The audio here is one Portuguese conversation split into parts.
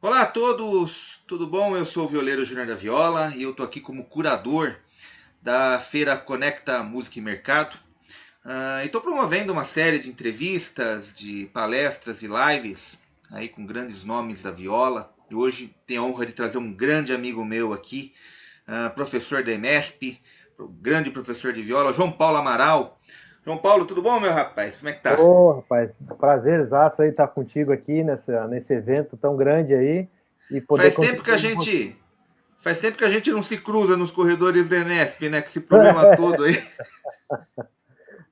Olá a todos, tudo bom? Eu sou o violeiro Júnior da Viola e eu estou aqui como curador da Feira Conecta Música e Mercado. E estou promovendo uma série de entrevistas, de palestras e lives aí com grandes nomes da viola. E hoje tenho a honra de trazer um grande amigo meu aqui, professor da EMESP, grande professor de viola, João Paulo Amaral. João Paulo, tudo bom, meu rapaz? Como é que tá? Ô, rapaz, prazerzaço aí estar contigo aqui nesse evento tão grande aí e poder Faz tempo que a contribuir com você. gente Faz tempo que a gente não se cruza nos corredores da Enesp, né? Com esse problema todo aí.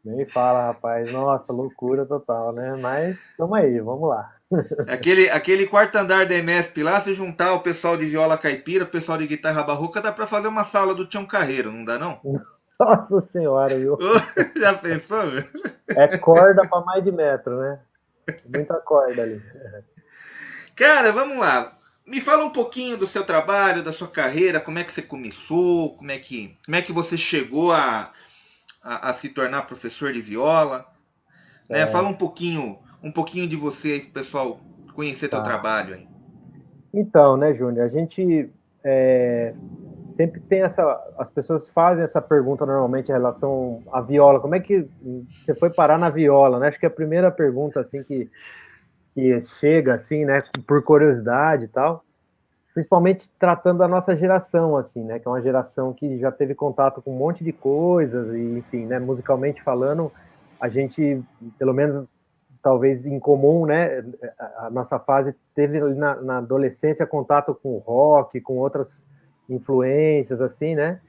Nem fala, rapaz. Nossa, loucura total, né? Mas tamo aí, vamos lá. Aquele quarto andar da Enesp lá, se juntar o pessoal de viola caipira, o pessoal de guitarra barroca, dá pra fazer uma sala do Tião Carreiro, não dá não? Nossa senhora, viu? Já pensou? Meu? É corda para mais de metro, né? Muita corda ali. Cara, vamos lá. Me fala um pouquinho do seu trabalho, da sua carreira, como é que você começou, como é que você chegou a se tornar professor de viola, né? Fala É, um pouquinho de você aí pro pessoal conhecer teu tá. trabalho aí. Então, né, Júnior, a gente sempre tem as pessoas fazem essa pergunta normalmente em relação à viola. Como é que você foi parar na viola, né? Acho que é a primeira pergunta assim que chega assim, né, por curiosidade e tal, principalmente tratando da nossa geração assim, né, que é uma geração que já teve contato com um monte de coisas e enfim, né, musicalmente falando, a gente, pelo menos talvez em comum, né, a nossa fase teve na adolescência contato com rock, com outras influências assim, né?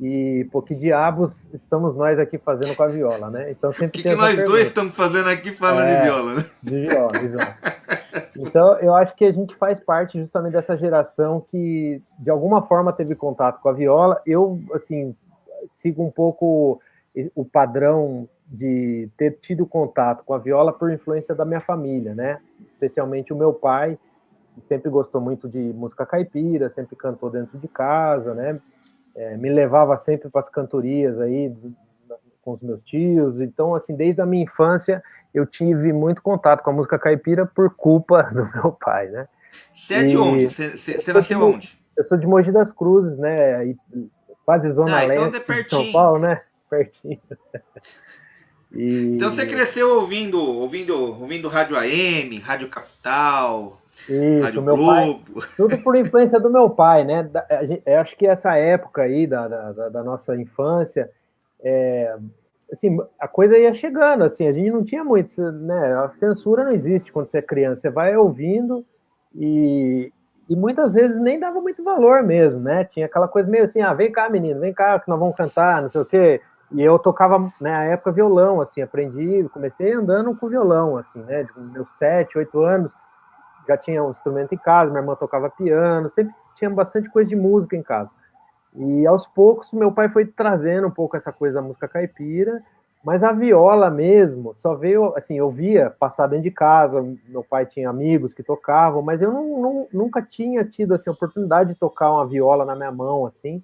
E pô, que diabos estamos nós aqui fazendo com a viola, né? Então O sempre que, tem que essa nós dois pergunta. estamos fazendo aqui falando de É, viola, né? de viola, exato. Então, eu acho que a gente faz parte justamente dessa geração que, de alguma forma, teve contato com a viola. Eu, assim, sigo um pouco o padrão de ter tido contato com a viola por influência da minha família, né? Especialmente o meu pai, que sempre gostou muito de música caipira, sempre cantou dentro de casa, né? Me levava sempre para as cantorias aí com os meus tios. Então, assim, desde a minha infância eu tive muito contato com a música caipira por culpa do meu pai, né? Você é de onde? E Você eu você sou de, nasceu aonde? eu sou de Mogi das Cruzes, né? E quase zona Ah, então é leste de São pertinho. Paulo, né? Pertinho. Então você E cresceu ouvindo rádio AM, rádio Capital, isso, rádio meu pai, Globo. tudo por influência do meu pai, né? Eu acho que essa época aí da nossa infância, assim, a coisa ia chegando, assim, a gente não tinha muito, né? A censura não existe quando você é criança, você vai ouvindo e, e muitas vezes nem dava muito valor mesmo, né? Tinha aquela coisa meio assim, ah, vem cá, menino, vem cá que nós vamos cantar, não sei o quê. E eu tocava, né, na época, violão, assim, aprendi, comecei andando com violão, assim, né? De meus 7, 8 anos, já tinha um instrumento em casa, minha irmã tocava piano, sempre tinha bastante coisa de música em casa. E aos poucos meu pai foi trazendo um pouco essa coisa da música caipira, mas a viola mesmo só veio, assim, eu via passar dentro de casa, meu pai tinha amigos que tocavam, mas eu nunca tinha tido assim, a oportunidade de tocar uma viola na minha mão, assim,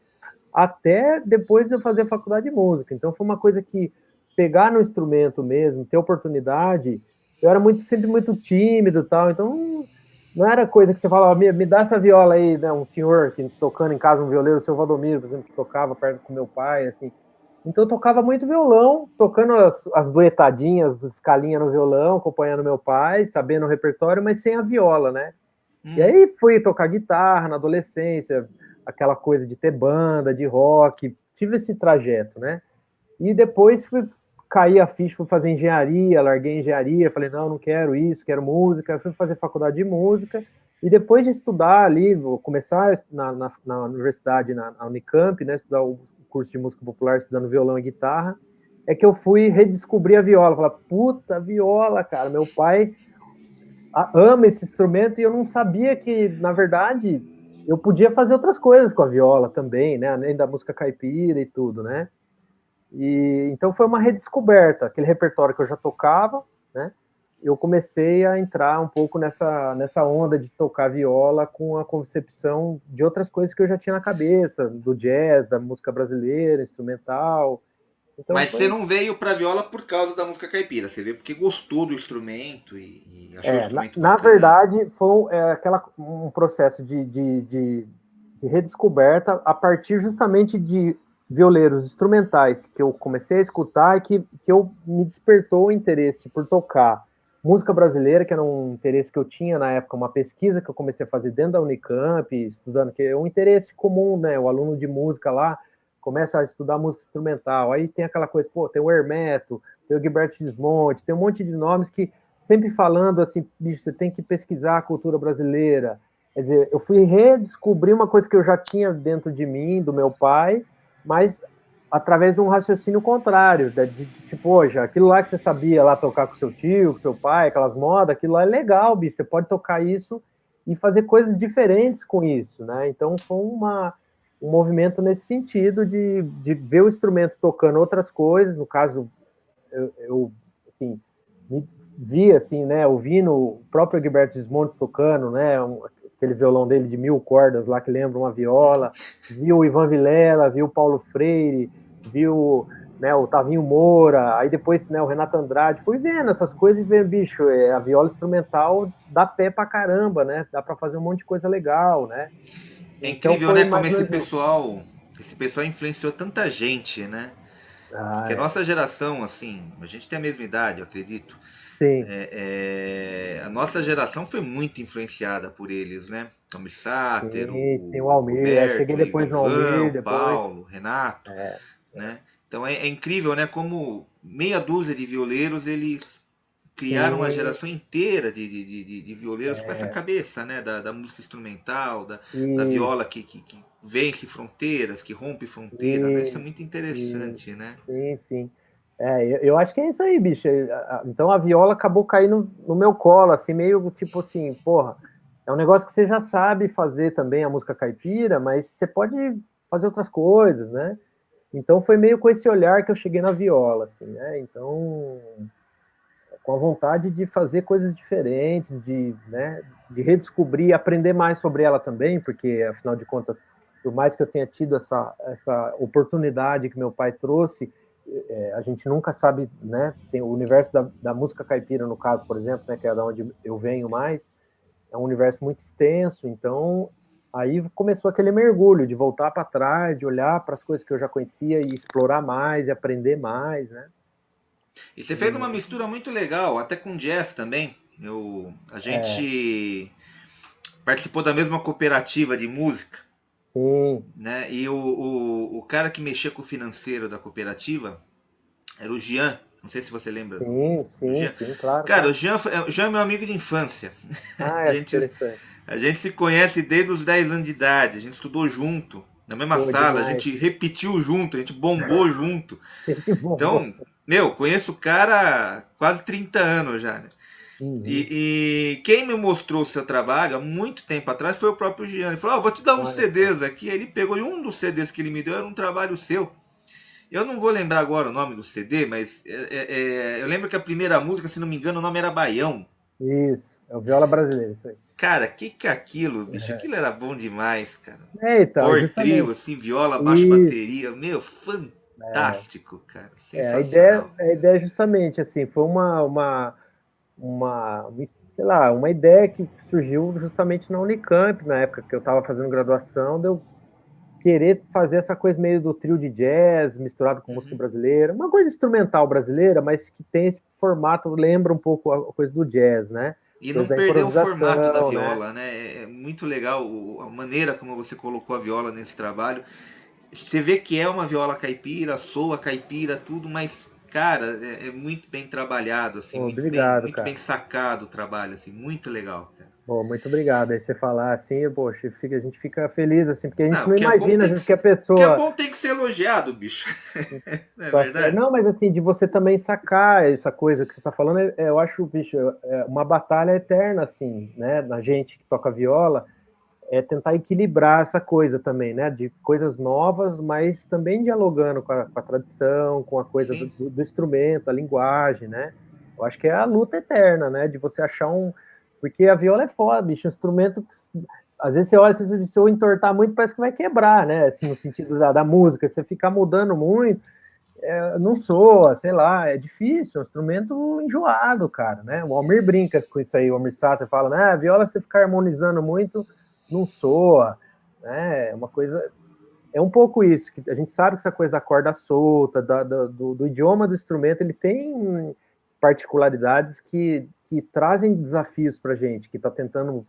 até depois de eu fazer a faculdade de música. Então foi uma coisa que pegar no instrumento mesmo, ter oportunidade, eu era sempre muito tímido e tal, então não era coisa que você falava, me dá essa viola aí, né? Um senhor que tocando em casa um violeiro, o seu Valdomiro, por exemplo, que tocava perto com meu pai, assim. Então eu tocava muito violão, tocando as duetadinhas, as escalinhas no violão, acompanhando meu pai, sabendo o repertório, mas sem a viola, né? E Hum. aí fui tocar guitarra na adolescência, aquela coisa de ter banda, de rock, tive esse trajeto, né? E depois fui cair a ficha, fui fazer engenharia, larguei engenharia, falei, não, não quero isso, quero música, fui fazer faculdade de música, e depois de estudar ali, vou começar na universidade, na Unicamp, né, estudar o curso de música popular, estudando violão e guitarra, é que eu fui redescobrir a viola, falar, puta, viola, cara, meu pai ama esse instrumento e eu não sabia que, na verdade, eu podia fazer outras coisas com a viola também, né? Além da música caipira e tudo, né? E então foi uma redescoberta, aquele repertório que eu já tocava, né? Eu comecei a entrar um pouco nessa onda de tocar viola com a concepção de outras coisas que eu já tinha na cabeça, do jazz, da música brasileira, instrumental. Então Mas você foi. não veio pra viola por causa da música caipira, você veio porque gostou do instrumento e achou o instrumento Na bacana. verdade, foi um processo de redescoberta a partir justamente de violeiros instrumentais que eu comecei a escutar e que eu me despertou o interesse por tocar música brasileira, que era um interesse que eu tinha na época, uma pesquisa que eu comecei a fazer dentro da Unicamp, estudando, que é um interesse comum, né? O aluno de música lá começa a estudar música instrumental, aí tem aquela coisa, pô, tem o Hermeto, tem o Gilberto Gismonti, tem um monte de nomes que sempre falando assim, bicho, você tem que pesquisar a cultura brasileira. Quer dizer, eu fui redescobrir uma coisa que eu já tinha dentro de mim, do meu pai, mas através de um raciocínio contrário, de tipo, hoje, aquilo lá que você sabia lá tocar com seu tio, com seu pai, aquelas modas, aquilo lá é legal, bicho, você pode tocar isso e fazer coisas diferentes com isso, né? Então foi um movimento nesse sentido de ver o instrumento tocando outras coisas, no caso, eu assim, me vi assim, né, ouvindo o próprio Gilberto Gismonti tocando, né, aquele violão dele de 1000 cordas lá que lembra uma viola, vi o Ivan Vilela, vi o Paulo Freire, vi o, né, o Tavinho Moura, aí depois, né, o Renato Andrade, fui vendo essas coisas e vendo, bicho, a viola instrumental dá pé pra caramba, né, dá pra fazer um monte de coisa legal, né, É então incrível, foi né, como mais ou menos isso. esse pessoal influenciou tanta gente, né? Ah, Porque a é. nossa geração, assim, a gente tem a mesma idade, eu acredito. Sim, A nossa geração foi muito influenciada por eles, né? Tommy Satter, sim, o o Almir, Roberto, cheguei o depois no Ivan, Almir, o depois, Paulo, o Renato, é, né? Então é incrível, né? Como meia dúzia de violeiros eles criaram uma sim, geração inteira de violeiros com essa cabeça, né? Da música instrumental, da isso, viola que vence fronteiras, que rompe fronteiras, né? Isso é isso, muito isso, interessante, né? sim, sim. Eu acho que é isso aí, bicho. Então a viola acabou caindo no meu colo, assim, meio tipo assim, porra, é um negócio que você já sabe fazer também a música caipira, mas você pode fazer outras coisas, né? Então foi meio com esse olhar que eu cheguei na viola, assim, né? Então, com a vontade de fazer coisas diferentes, né, de redescobrir, aprender mais sobre ela também, porque, afinal de contas, por mais que eu tenha tido essa oportunidade que meu pai trouxe, a gente nunca sabe, né, tem o universo da música caipira, no caso, por exemplo, né, que é da onde eu venho mais, é um universo muito extenso, então aí começou aquele mergulho de voltar para trás, de olhar para as coisas que eu já conhecia e explorar mais e aprender mais, né? E você fez uma E, mistura muito legal, até com jazz também. A gente participou da mesma cooperativa de música, sim, né? E o cara que mexia com o financeiro da cooperativa era o Jean. Não sei se você lembra sim, do sim, Jean. sim, claro, Cara, claro. o Jean é meu amigo de infância. Ah, A é, que gente, interessante. a gente se conhece desde os 10 anos de idade. A gente estudou junto, na mesma Pô, sala. A demais. gente repetiu junto, a gente bombou junto. Gente boa. Então, meu, conheço o cara há quase 30 anos já, né? Uhum. E quem me mostrou o seu trabalho há muito tempo atrás foi o próprio Jean. Ele falou: vou te dar uns Olha só. CDs aqui. Aí ele pegou e um dos CDs que ele me deu era um trabalho seu. Eu não vou lembrar agora o nome do CD, mas eu lembro que a primeira música, se não me engano, o nome era Baião. Isso, é o viola brasileira, isso aí. Cara, que é aquilo, bicho? Aquilo era bom demais, cara. Então, Power trio, justamente. assim, viola, baixo, Isso. bateria. Meu, fantástico, cara. A ideia, Sensacional. a ideia justamente, assim, foi sei lá, uma ideia que surgiu justamente na Unicamp, na época que eu estava fazendo graduação, de eu querer fazer essa coisa meio do trio de jazz misturado com música Uhum. brasileira, uma coisa instrumental brasileira, mas que tem esse formato, lembra um pouco a coisa do jazz, né? E não Coisa da perdeu o formato da improvisação, né? viola, né? É muito legal a maneira como você colocou a viola nesse trabalho. Você vê que é uma viola caipira, soa caipira, tudo, mas, cara, é muito bem trabalhado, assim, Pô, obrigado, muito bem cara. sacado o trabalho, assim, muito legal, cara. Pô, muito obrigado. Aí você falar assim, poxa, a gente fica feliz, assim, porque a gente Não, não que é bom imagina, às tem que, vezes, que a que é pessoa. bom tem que ser elogiado, bicho. Não é Tá certo. verdade? Não, mas assim, de você também sacar essa coisa que você está falando, eu acho, bicho, uma batalha eterna, assim, né? Na gente que toca viola, é tentar equilibrar essa coisa também, né? De coisas novas, mas também dialogando com a tradição, com a coisa Sim. do instrumento, a linguagem, né? Eu acho que é a luta eterna, né? De você achar um. Porque a viola é foda, bicho, um instrumento que, às vezes você olha, se eu entortar muito, parece que vai quebrar, né? Assim, no sentido da música, você ficar mudando muito. não soa, sei lá, é difícil, é um instrumento enjoado, cara, né? O Almir brinca com isso aí, o Almir Sater fala, né, a viola, se ficar harmonizando muito, não soa, né? É uma coisa, é um pouco isso, que a gente sabe que essa coisa da corda solta, do idioma do instrumento, ele tem particularidades que trazem desafios pra gente, que tá tentando,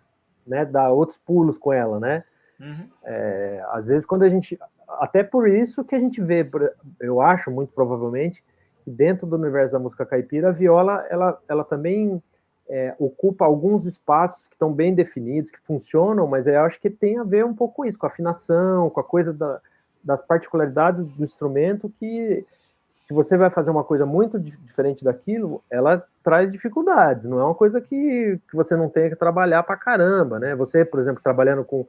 né, dar outros pulos com ela, né? Uhum. Às vezes quando a gente, até por isso que a gente vê, eu acho muito provavelmente, que dentro do universo da música caipira, a viola, ela também ocupa alguns espaços que estão bem definidos, que funcionam, mas eu acho que tem a ver um pouco com isso, com a afinação, com a coisa das particularidades do instrumento, que se você vai fazer uma coisa muito diferente daquilo, ela traz dificuldades, não é uma coisa que você não tenha que trabalhar pra caramba, né? Você, por exemplo, trabalhando com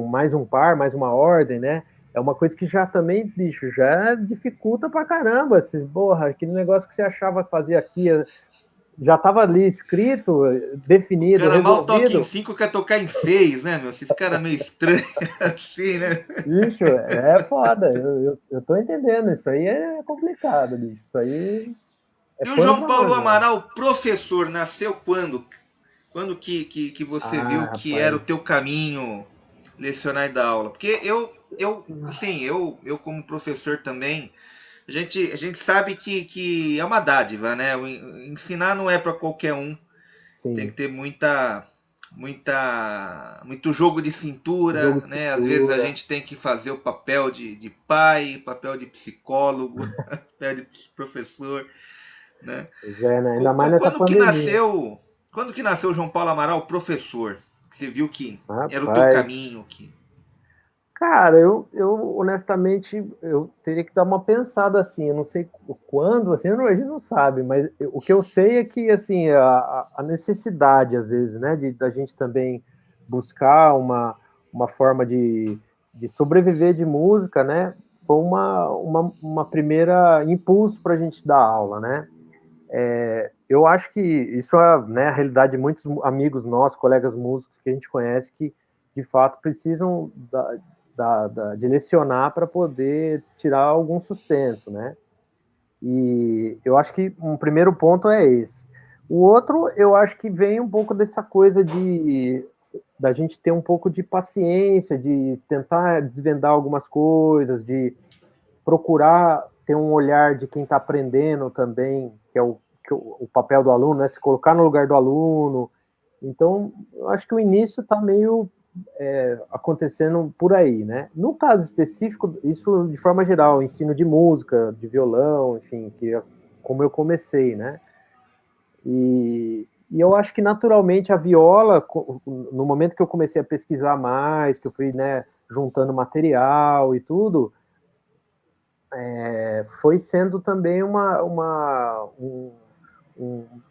mais um par, mais uma ordem, né? É uma coisa que já também, bicho, já dificulta pra caramba. Porra, aquele negócio que você achava fazer aqui já estava ali escrito, O definido, cara mal toca em resolvido. 5, quer tocar em 6, né, meu? Esses caras meio estranhos assim, né? Bicho, é foda. Eu tô entendendo. Isso aí é complicado, bicho. Isso aí é E o pano João pra Paulo manga. Amaral, professor, nasceu quando? Quando que você Ah, viu que era o rapaz. teu caminho lecionar e dar aula? Porque eu como professor também, a gente sabe que é uma dádiva, né? Ensinar não é para qualquer um. Tem que Sim. ter muito jogo de Jogo cintura, de né? Às vezes a cintura. gente tem que fazer o papel de pai, papel de psicólogo, papel de professor, né? Pois é, né? Ainda mais nessa Quando que pandemia. nasceu, quando que nasceu o João Paulo Amaral, professor? Você viu que era o teu Rapaz. caminho, que Cara, eu honestamente eu teria que dar uma pensada assim. Eu não sei quando, assim, a gente não sabe, mas o que eu sei é que assim a necessidade às vezes, né, de da gente também buscar uma forma de sobreviver de música, né, foi uma primeira impulso para a gente dar aula, né? Eu acho que isso é, né, a realidade de muitos amigos nossos, colegas músicos que a gente conhece que de fato precisam de lecionar para poder tirar algum sustento, né? E eu acho que um primeiro ponto é esse. O outro, eu acho que vem um pouco dessa coisa de da gente ter um pouco de paciência, de tentar desvendar algumas coisas, de procurar ter um olhar de quem está aprendendo também, que o papel do aluno, né? Se colocar no lugar do aluno. Então, eu acho que o início está meio acontecendo por aí, né? No caso específico, isso de forma geral, ensino de música, de violão, enfim, que é como eu comecei, né? E eu acho que naturalmente a viola, no momento que eu comecei a pesquisar mais, que eu fui, né, juntando material e tudo, foi sendo também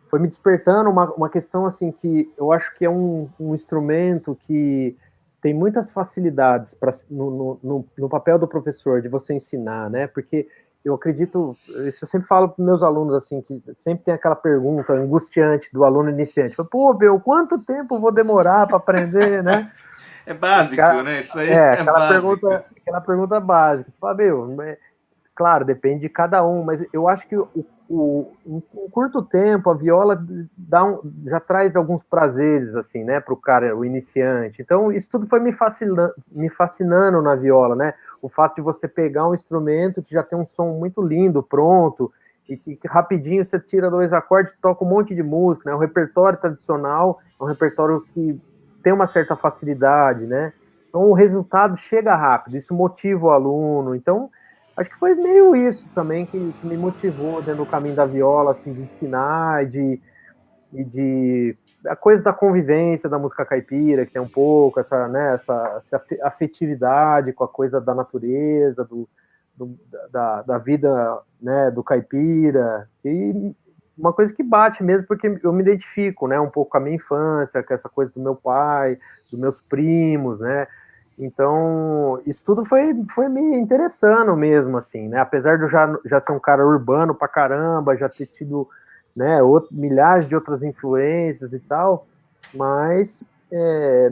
foi me despertando uma questão assim que eu acho que é um instrumento que tem muitas facilidades no papel do professor de você ensinar, né? Porque eu acredito, isso eu sempre falo para meus alunos assim, que sempre tem aquela pergunta angustiante do aluno iniciante, pô, meu, quanto tempo eu vou demorar para aprender, né? é básico, né? Isso aí é básico. Aquela pergunta básica. Você fala, meu, claro, depende de cada um, mas eu acho que em curto tempo a viola já traz alguns prazeres assim, né, para o cara, o iniciante. Então isso tudo foi me fascinando na viola, né? O fato de você pegar um instrumento que já tem um som muito lindo, pronto, e que rapidinho você tira dois acordes, toca um monte de música, né? O repertório tradicional é um repertório que tem uma certa facilidade, né? Então o resultado chega rápido, isso motiva o aluno. Então acho que foi meio isso também que me motivou dentro do caminho da viola, assim, de ensinar e de a coisa da convivência da música caipira, que tem um pouco essa, né, essa afetividade com a coisa da natureza, da vida, né, do caipira, e uma coisa que bate mesmo, porque eu me identifico, né, um pouco com a minha infância, com essa coisa do meu pai, dos meus primos, né, então, isso tudo foi me interessando mesmo, assim, né? Apesar de eu já ser um cara urbano pra caramba, já ter tido, né, milhares de outras influências e tal, mas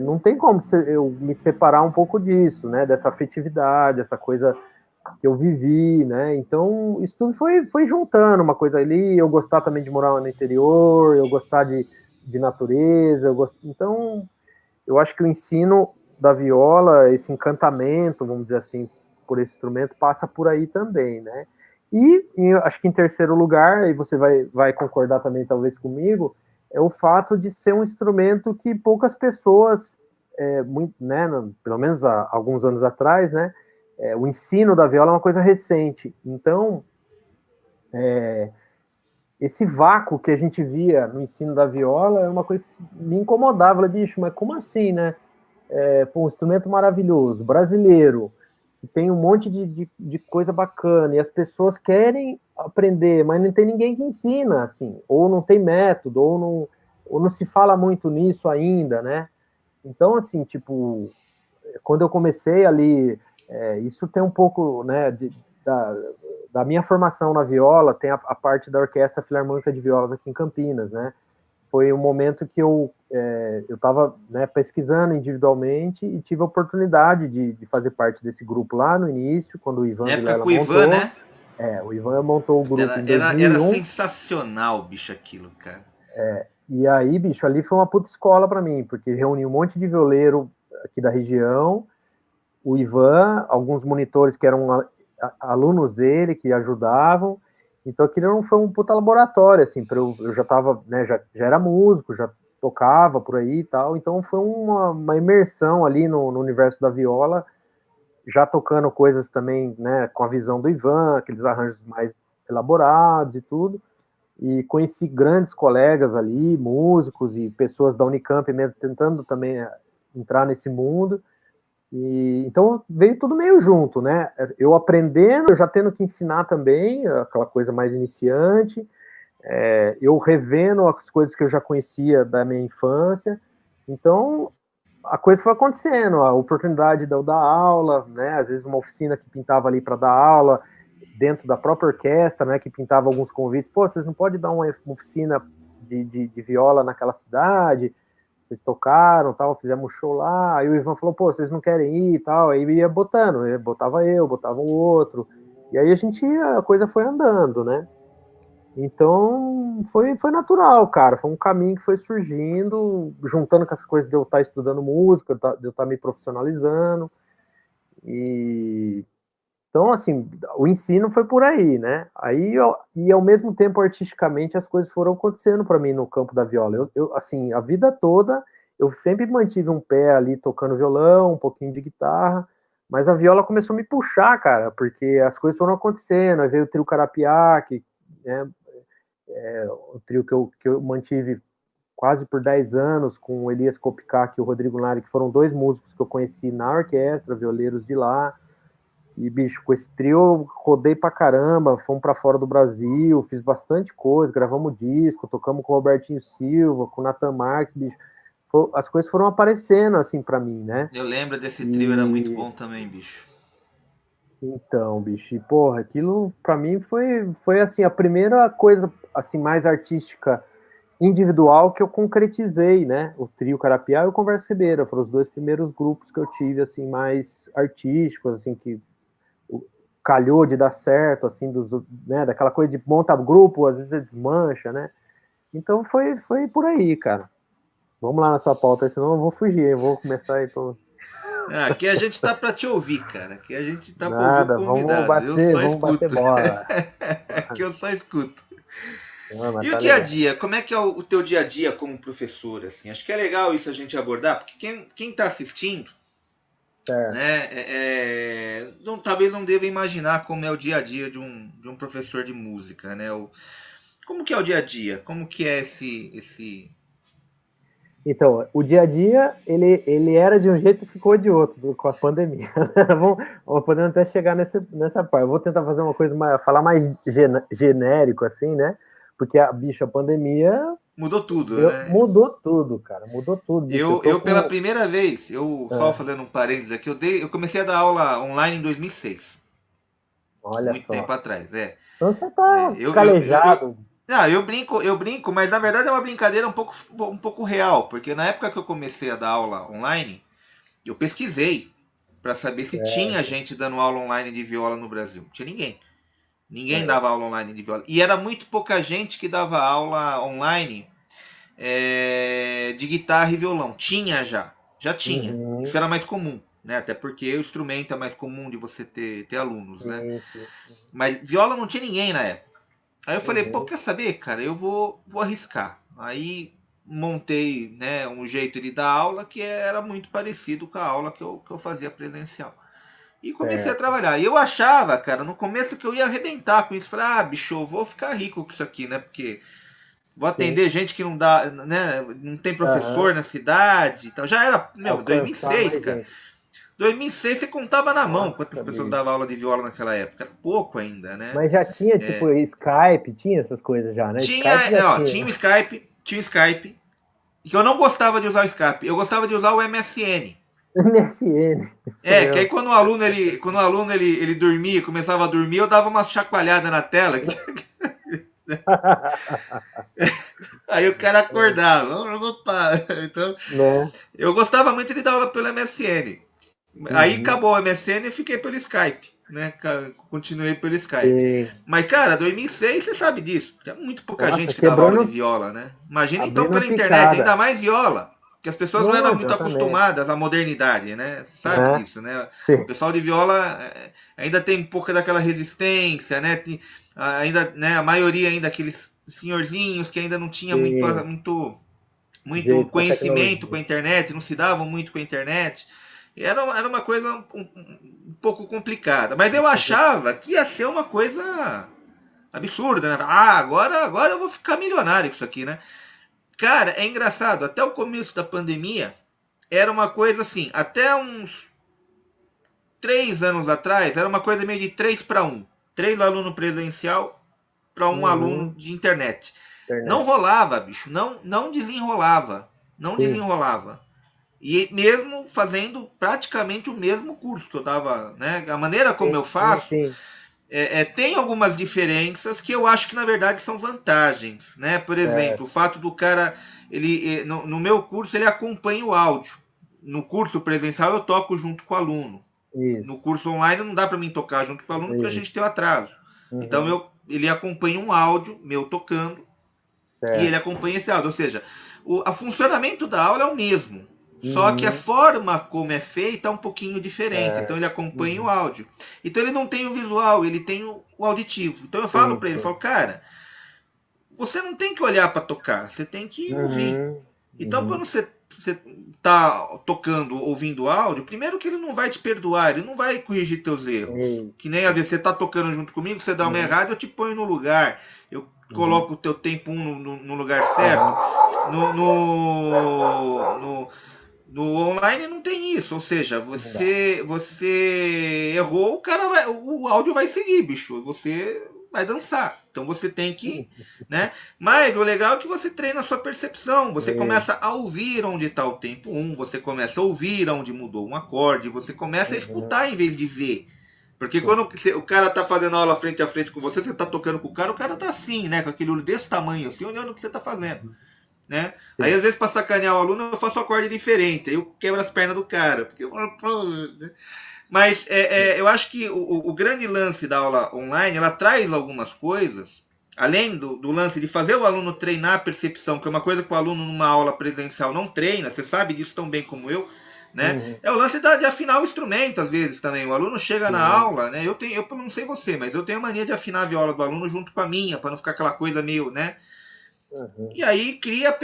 não tem como eu me separar um pouco disso, né? Dessa afetividade, essa coisa que eu vivi, né? Então, isso tudo foi juntando uma coisa ali, eu gostar também de morar no interior, eu gostar de natureza, então, eu acho que o ensino da viola, esse encantamento, vamos dizer assim, por esse instrumento, passa por aí também, né? E acho que em terceiro lugar, e você vai concordar também talvez comigo, é o fato de ser um instrumento que poucas pessoas, muito, né, pelo menos há alguns anos atrás, né, o ensino da viola é uma coisa recente. Então, esse vácuo que a gente via no ensino da viola é uma coisa que me incomodava. Eu falei, bicho, mas como assim, né? Um instrumento maravilhoso, brasileiro, que tem um monte de coisa bacana, e as pessoas querem aprender, mas não tem ninguém que ensina, assim, ou não tem método, ou não se fala muito nisso ainda, né? Então, assim, tipo, quando eu comecei ali, isso tem um pouco, né, da, da minha formação na viola, tem a parte da Orquestra Filarmônica de Violas aqui em Campinas, né? Foi um momento que eu estava, né, pesquisando individualmente e tive a oportunidade de fazer parte desse grupo lá no início, quando o Na Ivan época Vilela com o Ivan, montou. né? O Ivan montou o grupo Era, em era, era 2001. sensacional, bicho, aquilo, cara. E aí, bicho, ali foi uma puta escola para mim, porque reuniu um monte de violeiro aqui da região, o Ivan, alguns monitores que eram alunos dele, que ajudavam. Então aquilo não foi um puta laboratório, assim, eu já tava, né, já era músico, já tocava por aí e tal, então foi uma imersão ali no universo da viola, já tocando coisas também, né, com a visão do Ivan, aqueles arranjos mais elaborados e tudo, e conheci grandes colegas ali, músicos e pessoas da Unicamp mesmo tentando também entrar nesse mundo, e então veio tudo meio junto, né? Eu aprendendo, eu já tendo que ensinar também, aquela coisa mais iniciante, eu revendo as coisas que eu já conhecia da minha infância. Então a coisa foi acontecendo, a oportunidade de eu dar aula, né? Às vezes uma oficina que pintava ali para dar aula dentro da própria orquestra, né? Que pintava alguns convites. Pô, vocês não podem dar uma oficina de viola naquela cidade? Vocês tocaram, tal, fizemos um show lá, aí o Ivan falou, pô, vocês não querem ir e tal, aí ia botando, botava eu, botava o outro, e aí a coisa foi andando, né? Então, foi natural, cara, foi um caminho que foi surgindo, juntando com essa coisa de eu estar estudando música, de eu estar me profissionalizando, e então, assim, o ensino foi por aí, né? E ao mesmo tempo, artisticamente, as coisas foram acontecendo para mim no campo da viola. Assim, a vida toda, eu sempre mantive um pé ali tocando violão, um pouquinho de guitarra, mas a viola começou a me puxar, cara, porque as coisas foram acontecendo. Aí veio o trio Carapiá, que, né, o trio que eu mantive quase por 10 anos, com o Elias Kopicac e o Rodrigo Nari, que foram dois músicos que eu conheci na orquestra, violeiros de lá. E, bicho, com esse trio eu rodei pra caramba, fomos pra fora do Brasil, fiz bastante coisa, gravamos disco, tocamos com o Robertinho Silva, com o Nathan Marques, bicho. As coisas foram aparecendo, assim, pra mim, né? Eu lembro desse trio, era muito E, bom também, bicho. então, bicho, e, porra, aquilo pra mim foi, assim, a primeira coisa, assim, mais artística individual que eu concretizei, né? O trio Carapiá e o Conversa Ribeira, foram os dois primeiros grupos que eu tive, assim, mais artísticos, assim, que calhou de dar certo, assim, né, daquela coisa de monta grupo, às vezes desmancha, né? Então foi por aí, cara. Vamos lá na sua pauta, senão eu vou fugir, eu vou começar aí pro... Ah, aqui a gente tá pra te ouvir, cara. Aqui a gente tá pra ouvir o Nada, convidado. Eu só vamos bater escuto. bola. Aqui eu só escuto. Não, mas E o tá dia a legal. dia? Como é que é o teu dia a dia como professor? Assim? Acho que é legal isso a gente abordar, porque quem tá assistindo, Certo. né, talvez não deva imaginar como é o dia a dia de um professor de música, né? Como que é o dia a dia? Como que é esse... Então, o dia a dia, ele era de um jeito e ficou de outro com a pandemia. Vamos podendo até chegar nessa parte. Eu vou tentar fazer uma coisa mais, falar mais genérico, assim, né? Porque a pandemia Mudou tudo, né? mudou tudo, cara. Mudou tudo, bicho. Eu tô Eu pela com. primeira vez, eu só É, fazendo um parênteses aqui, eu comecei a dar aula online em 2006, olha muito tempo só. atrás, é. Então você tá Eu calejado. não, eu brinco, mas na verdade é uma brincadeira um pouco real, porque na época que eu comecei a dar aula online, eu pesquisei. para saber se tinha gente dando aula online de viola no Brasil. Não tinha ninguém. Ninguém dava aula online de viola. E era muito pouca gente que dava aula online de guitarra e violão. Tinha já. Já tinha. Isso era mais comum. Né? Até porque o instrumento é mais comum de você ter alunos. Né? Sim. Mas viola não tinha ninguém na época. Aí eu falei, pô, quer saber, cara? Eu vou arriscar. Aí montei, né, um jeito de dar aula que era muito parecido com a aula que eu fazia presencial. E comecei a Certo. trabalhar. E eu achava, cara, no começo que eu ia arrebentar com isso. Falei, bicho, eu vou ficar rico com isso aqui, né? Porque vou Sim. atender gente que não dá, né? Não tem professor Aham. na cidade. Então já era, meu, Alcançar 2006, mais cara. gente. 2006 você contava na mão quantas Nossa, pessoas bicho. davam aula de viola naquela época. Era pouco ainda, né? Mas já tinha, tipo, Skype, tinha essas coisas já, né? Skype já Tinha tinha. o Skype, que eu não gostava de usar o Skype, eu gostava de usar o MSN. MSN, isso Que aí mesmo. quando o aluno ele dormia, começava a dormir, eu dava uma chacoalhada na tela. Aí o cara acordava. Opa! Então, Né? eu gostava muito de dar aula pelo MSN. Aí Uhum. acabou o MSN e fiquei pelo Skype, né? Continuei pelo Skype. Sim. Mas, cara, 2006 você sabe disso. Tinha muito pouca Nossa, gente que dava aula de quebrando, viola, né? Imagina então abrindo a pela internet, ainda picada. mais viola. Que as pessoas não Não, eram muito exatamente. acostumadas à modernidade, né? Você sabe Né? disso, né? O Sim. pessoal de viola ainda tem um pouco daquela resistência, né? Ainda, né? A maioria ainda aqueles senhorzinhos que ainda não tinha Sim. muito Jeito com a conhecimento com tecnologia. a internet, não se davam muito com a internet. E era uma coisa um pouco complicada. Mas eu achava que ia ser uma coisa absurda, né? Agora eu vou ficar milionário com isso aqui, né? Cara, é engraçado. Até o começo da pandemia, era uma coisa assim. Até uns 3 anos atrás, era uma coisa meio de 3 para um. 3 alunos presencial para um aluno Uhum. de internet. Não Internet. rolava, bicho. Não desenrolava. Não Sim. desenrolava. E mesmo fazendo praticamente o mesmo curso que eu dava, né? A maneira como eu faço Sim. tem algumas diferenças que eu acho que na verdade são vantagens, né? Por exemplo, o Certo. fato do cara, ele no meu curso ele acompanha o áudio. No curso presencial eu toco junto com o aluno. Isso. No curso online não dá para mim tocar junto com o aluno porque a gente Isso. tem o atraso. Então Uhum. ele acompanha um áudio meu tocando e ele Certo. acompanha esse áudio. Ou seja, o funcionamento da aula é o mesmo, só que a Uhum. forma como é feita é um pouquinho diferente. Então ele Certo. acompanha o Uhum. áudio. Então ele não tem o visual, ele tem o auditivo. Então eu falo Sim, para ele, eu sim. falo, cara, você não tem que olhar para tocar, você tem que ouvir. Uhum. Então Uhum. quando você tá tocando, ouvindo áudio, primeiro que ele não vai te perdoar, ele não vai corrigir teus erros. Que nem às Isso. vezes você tá tocando junto comigo, você dá uma Uhum. errada, eu te ponho no lugar. Eu Uhum. coloco o teu tempo no lugar certo. Uhum. No, no, no, no online não tem isso, ou seja, Não dá. você errou, o áudio vai seguir, bicho, você vai dançar. Então você tem que, né? Mas o legal é que você treina a sua percepção, você Isso. começa a ouvir onde está o tempo 1, você começa a ouvir onde mudou um acorde, você começa a Uhum. escutar em vez de ver. Porque Sim. quando o cara tá fazendo aula frente a frente com você, você tá tocando com o cara tá assim, né? Com aquele olho desse tamanho, assim, olhando o que você tá fazendo, né? Aí às Sim. vezes pra sacanear o aluno eu faço um acorde diferente, aí eu quebro as pernas do cara, porque eu falo, pô, né? Mas Sim. eu acho que o grande lance da aula online, ela traz algumas coisas, além do lance de fazer o aluno treinar a percepção, que é uma coisa que o aluno numa aula presencial não treina, você sabe disso tão bem como eu, né? Uhum. É o lance de afinar o instrumento, às vezes, também. O aluno chega na Sim. aula, né? Eu não sei você, mas eu tenho a mania de afinar a viola do aluno junto com a minha, para não ficar aquela coisa meio, né? Uhum. E aí cria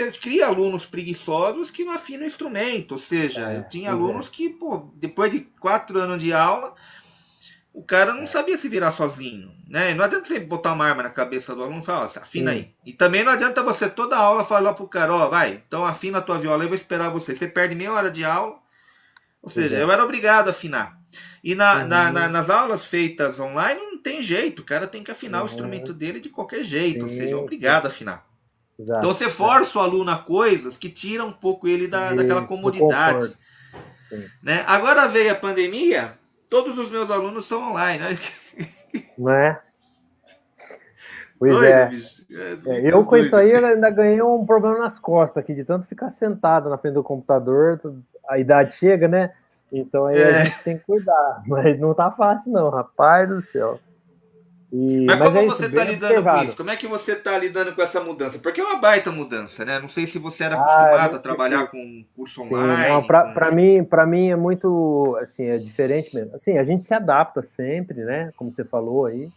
alunos preguiçosos que não afinam o instrumento. Ou seja, eu tinha Pois é. alunos que, pô, depois de 4 anos de aula, o cara não É. sabia se virar sozinho. Né? Não adianta você botar uma arma na cabeça do aluno e falar, ó, afina Sim. aí. E também não adianta você toda a aula falar pro cara, ó, vai, então afina a tua viola, eu vou esperar você. Você perde meia hora de aula. Ou Pois seja, eu é. era obrigado a afinar. E Uhum. nas aulas feitas online não tem jeito, o cara tem que afinar o instrumento Uhum. dele de qualquer jeito, ou seja, é Sim, sim. obrigado a afinar. Então Exato. você É. força o aluno a coisas que tiram um pouco ele daquela Isso, do comodidade. conforto. Sim. Né? Agora veio a pandemia, todos os meus alunos são online. Né? Não é? Pois Doido, é. bicho. Eu Fica com isso doido. aí eu ainda ganhei um problema nas costas aqui, de tanto ficar sentado na frente do computador, a idade chega, né? Então aí a É. gente tem que cuidar, mas não tá fácil não, rapaz do céu. Mas Mas como é isso, você está bem lidando com isso? observado. Como é que você está lidando com essa mudança? Porque é uma baita mudança, né? Não sei se você era Ah, é acostumado a muito trabalhar difícil. com curso Sim, não, online, com... para mim é muito, assim, é diferente mesmo. Assim, a gente se adapta sempre, né, como você falou aí,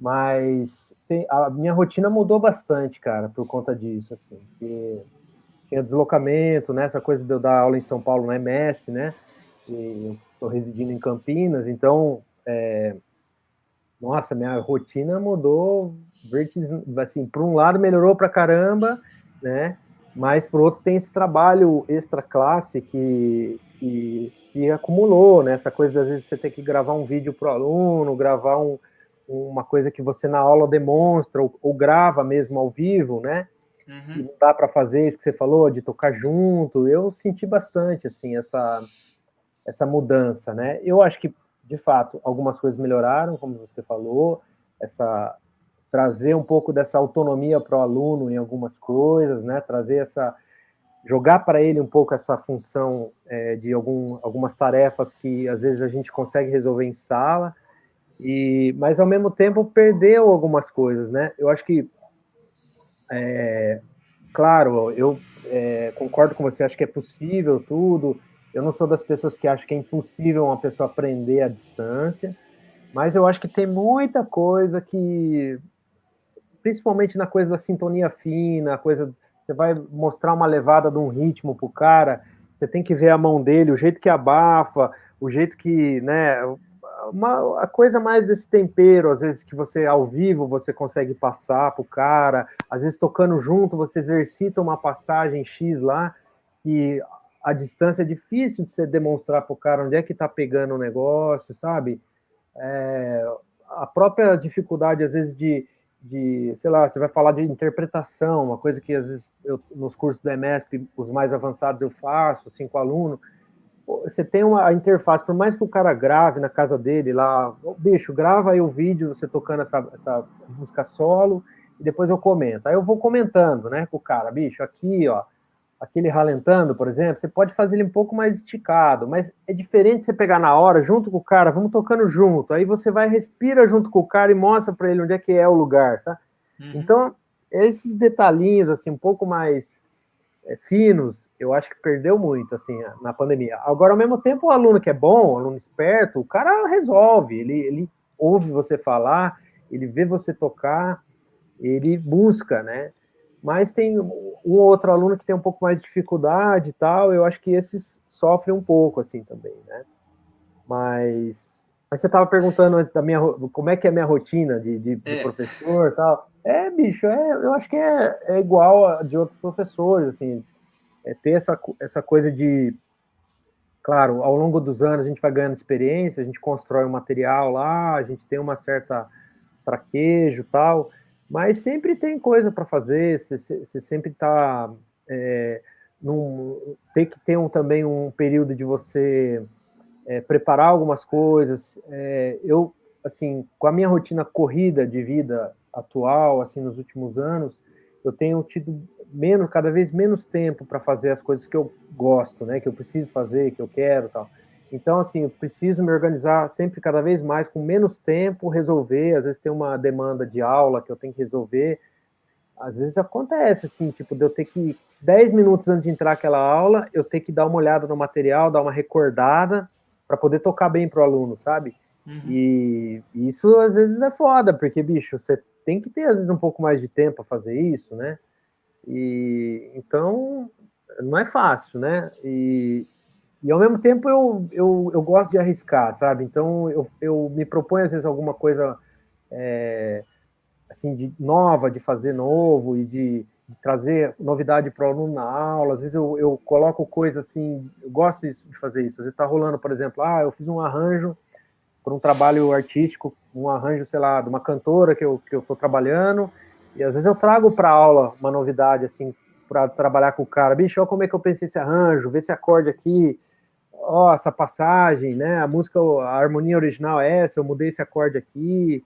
mas a minha rotina mudou bastante, cara, por conta disso, assim, porque tinha deslocamento, né, essa coisa de eu dar aula em São Paulo na EMESP, né, e eu tô residindo em Campinas, então, nossa, minha rotina mudou, assim, por um lado melhorou pra caramba, né? Mas por outro tem esse trabalho extra classe que se acumulou, né? Essa coisa às vezes você tem que gravar um vídeo para o aluno, gravar uma coisa que você na aula demonstra ou grava mesmo ao vivo, né? E Uhum. não dá para fazer isso que você falou de tocar junto. Eu senti bastante assim essa mudança, né? Eu acho que, de fato, algumas coisas melhoraram, como você falou, essa trazer um pouco dessa autonomia para o aluno em algumas coisas, né? Trazer essa jogar para ele um pouco essa função de algumas tarefas que às vezes a gente consegue resolver em sala mas ao mesmo tempo perdeu algumas coisas, né? Eu acho que claro, eu concordo com você, acho que é possível tudo. Eu não sou das pessoas que acham que é impossível uma pessoa aprender à distância, mas eu acho que tem muita coisa que, principalmente na coisa da sintonia fina, a coisa, você vai mostrar uma levada de um ritmo pro cara, você tem que ver a mão dele, o jeito que abafa, o jeito que, né, a coisa mais desse tempero, às vezes que você ao vivo você consegue passar pro cara, às vezes tocando junto você exercita uma passagem X lá e a distância é difícil de você demonstrar pro cara onde é que tá pegando o negócio, sabe? A própria dificuldade, às vezes, sei lá, você vai falar de interpretação, uma coisa que, às vezes, nos cursos da EMESP, os mais avançados eu faço, assim, com o aluno, você tem uma interface, por mais que o cara grave na casa dele lá, bicho, grava aí o vídeo, você tocando essa música solo, e depois eu comento. Aí eu vou comentando, né, com o cara, bicho, aqui, ó, aquele ralentando, por exemplo, você pode fazer ele um pouco mais esticado, mas é diferente você pegar na hora, junto com o cara, vamos tocando junto, aí você vai, respira junto com o cara e mostra para ele onde é que é o lugar, tá? Uhum. Então, esses detalhinhos, assim, um pouco mais finos, eu acho que perdeu muito, assim, na pandemia. Agora, ao mesmo tempo, o aluno que é bom, o aluno esperto, o cara resolve, ele ouve você falar, ele vê você tocar, ele busca, né? Mas tem um outro aluno que tem um pouco mais de dificuldade e tal, eu acho que esses sofrem um pouco, assim, também, né? Mas você estava perguntando antes como é que é a minha rotina de É. professor e tal. Bicho, eu acho que é igual a de outros professores, assim, ter essa coisa de, claro, ao longo dos anos a gente vai ganhando experiência, a gente constrói um material lá, a gente tem uma certa traquejo e tal, mas sempre tem coisa para fazer, você sempre está tem que ter também um período de você preparar algumas coisas. Eu, assim, com a minha rotina corrida de vida atual, assim, nos últimos anos, eu tenho tido cada vez menos tempo para fazer as coisas que eu gosto, né, que eu preciso fazer, que eu quero, tal. Então, assim, eu preciso me organizar sempre cada vez mais com menos tempo, resolver. Às vezes tem uma demanda de aula que eu tenho que resolver. Às vezes acontece, assim, tipo, de eu ter que, 10 minutos antes de entrar aquela aula, eu ter que dar uma olhada no material, dar uma recordada, para poder tocar bem pro aluno, sabe? Uhum. E isso às vezes é foda, porque, bicho, você tem que ter, às vezes, um pouco mais de tempo para fazer isso, né? E então, não é fácil, né? E ao mesmo tempo eu gosto de arriscar, sabe? Então eu me proponho, às vezes, alguma coisa assim, de nova, de fazer novo e de trazer novidade para o aluno na aula. Às vezes eu coloco coisa assim, eu gosto de fazer isso. Às vezes está rolando, por exemplo, eu fiz um arranjo para um trabalho artístico, um arranjo, sei lá, de uma cantora que eu estou trabalhando, e às vezes eu trago para a aula uma novidade, assim, para trabalhar com o cara. Bicho, olha como é que eu pensei esse arranjo, vê esse acorde aqui, ó, essa passagem, né? A música, a harmonia original é essa, eu mudei esse acorde aqui.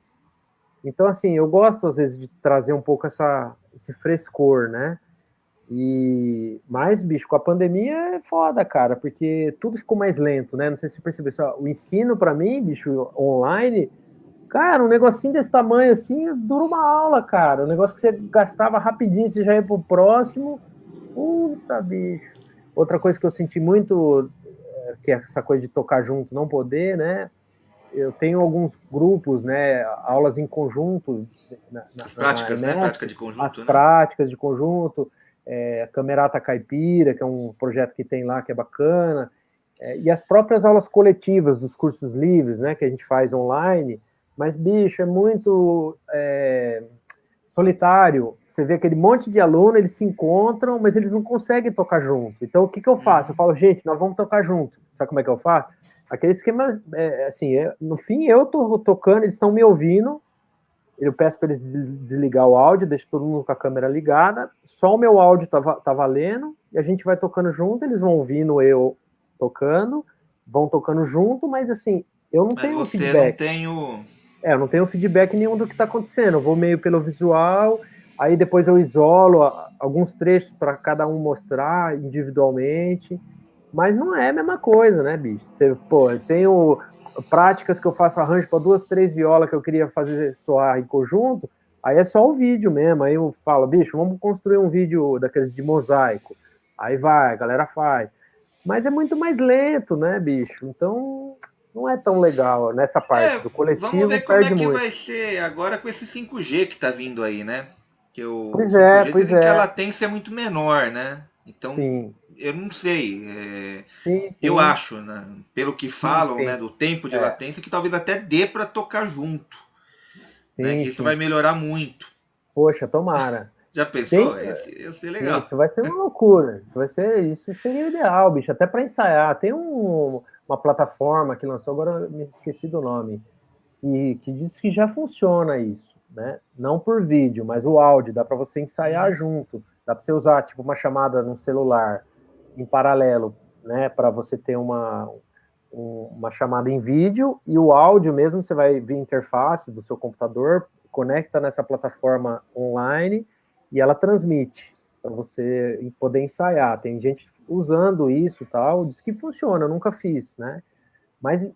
Então, assim, eu gosto às vezes de trazer um pouco esse frescor, né? Mas, bicho, com a pandemia é foda, cara, porque tudo ficou mais lento, né? Não sei se você percebeu, só, o ensino para mim, bicho, online, cara, um negocinho desse tamanho assim, dura uma aula, cara. Um negócio que você gastava rapidinho, você já ia pro próximo. Puta, bicho. Outra coisa que eu senti muito, que é essa coisa de tocar junto, não poder, né? Eu tenho alguns grupos, né? Aulas em conjunto As na práticas, né? Prática EMESP, de as conjunto, né? práticas de conjunto, Camerata Caipira, que é um projeto que tem lá que é bacana, e as próprias aulas coletivas dos cursos livres, né? Que a gente faz online. Mas, bicho, é muito solitário. Você vê aquele monte de aluno, eles se encontram, mas eles não conseguem tocar junto. Então, o que, que eu faço? Eu Uhum. falo, gente, nós vamos tocar junto. Sabe como é que eu faço? Aquele esquema, assim, no fim eu tô tocando, eles estão me ouvindo, eu peço para eles desligar o áudio, deixo todo mundo com a câmera ligada, só o meu áudio tá valendo, e a gente vai tocando junto, eles vão ouvindo eu tocando, vão tocando junto, mas assim, eu não Mas tenho um você não feedback. tem o. Eu não tenho feedback nenhum do que está acontecendo. Eu vou meio pelo visual, aí depois eu isolo alguns trechos para cada um mostrar individualmente. Mas não é a mesma coisa, né, bicho? Você, pô, eu tenho práticas que eu faço arranjo para duas, três violas que eu queria fazer soar em conjunto, aí é só o vídeo mesmo. Aí eu falo, bicho, vamos construir um vídeo daqueles de mosaico. Aí vai, a galera faz. Mas é muito mais lento, né, bicho? Então não é tão legal nessa parte. Do Vamos coletivo ver como é perde que muito. vai ser agora com esse 5G que tá vindo aí, né? Que o Pois é, 5G pois dizem que a é. latência é muito menor, né? Então, Sim, eu não sei. sim, Eu sim, acho, né, pelo que sim, falam, né, sim. do tempo de É, latência, que talvez até dê para tocar junto, né? sim, Que isso vai sim. melhorar muito. Poxa, tomara. Já Tem, pensou? Ia ser sim, legal. isso vai ser uma loucura. Isso seria o ideal, bicho, até para ensaiar. Tem uma plataforma que lançou, agora eu me esqueci do nome, que diz que já funciona isso, né? Não por vídeo, mas o áudio, dá para você ensaiar Uhum. junto. Dá para você usar tipo uma chamada no celular em paralelo, né, para você ter uma chamada em vídeo e o áudio mesmo, você vai via interface do seu computador, conecta nessa plataforma online e ela transmite para você poder ensaiar. Tem gente usando isso, tal, diz que funciona, eu nunca fiz, né? Mas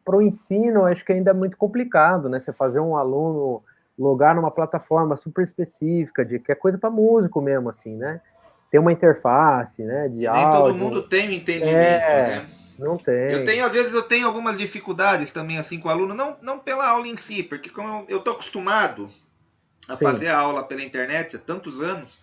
para o ensino, acho que ainda é muito complicado, né? Você fazer um aluno logar numa plataforma super específica, que é coisa para músico mesmo, assim, né? Ter uma interface, né, de E nem todo mundo áudio. tem o entendimento, É, né? não tem. Às vezes eu tenho algumas dificuldades também assim com o aluno, não pela aula em si, porque como eu tô acostumado a fazer Sim, a aula pela internet há tantos anos,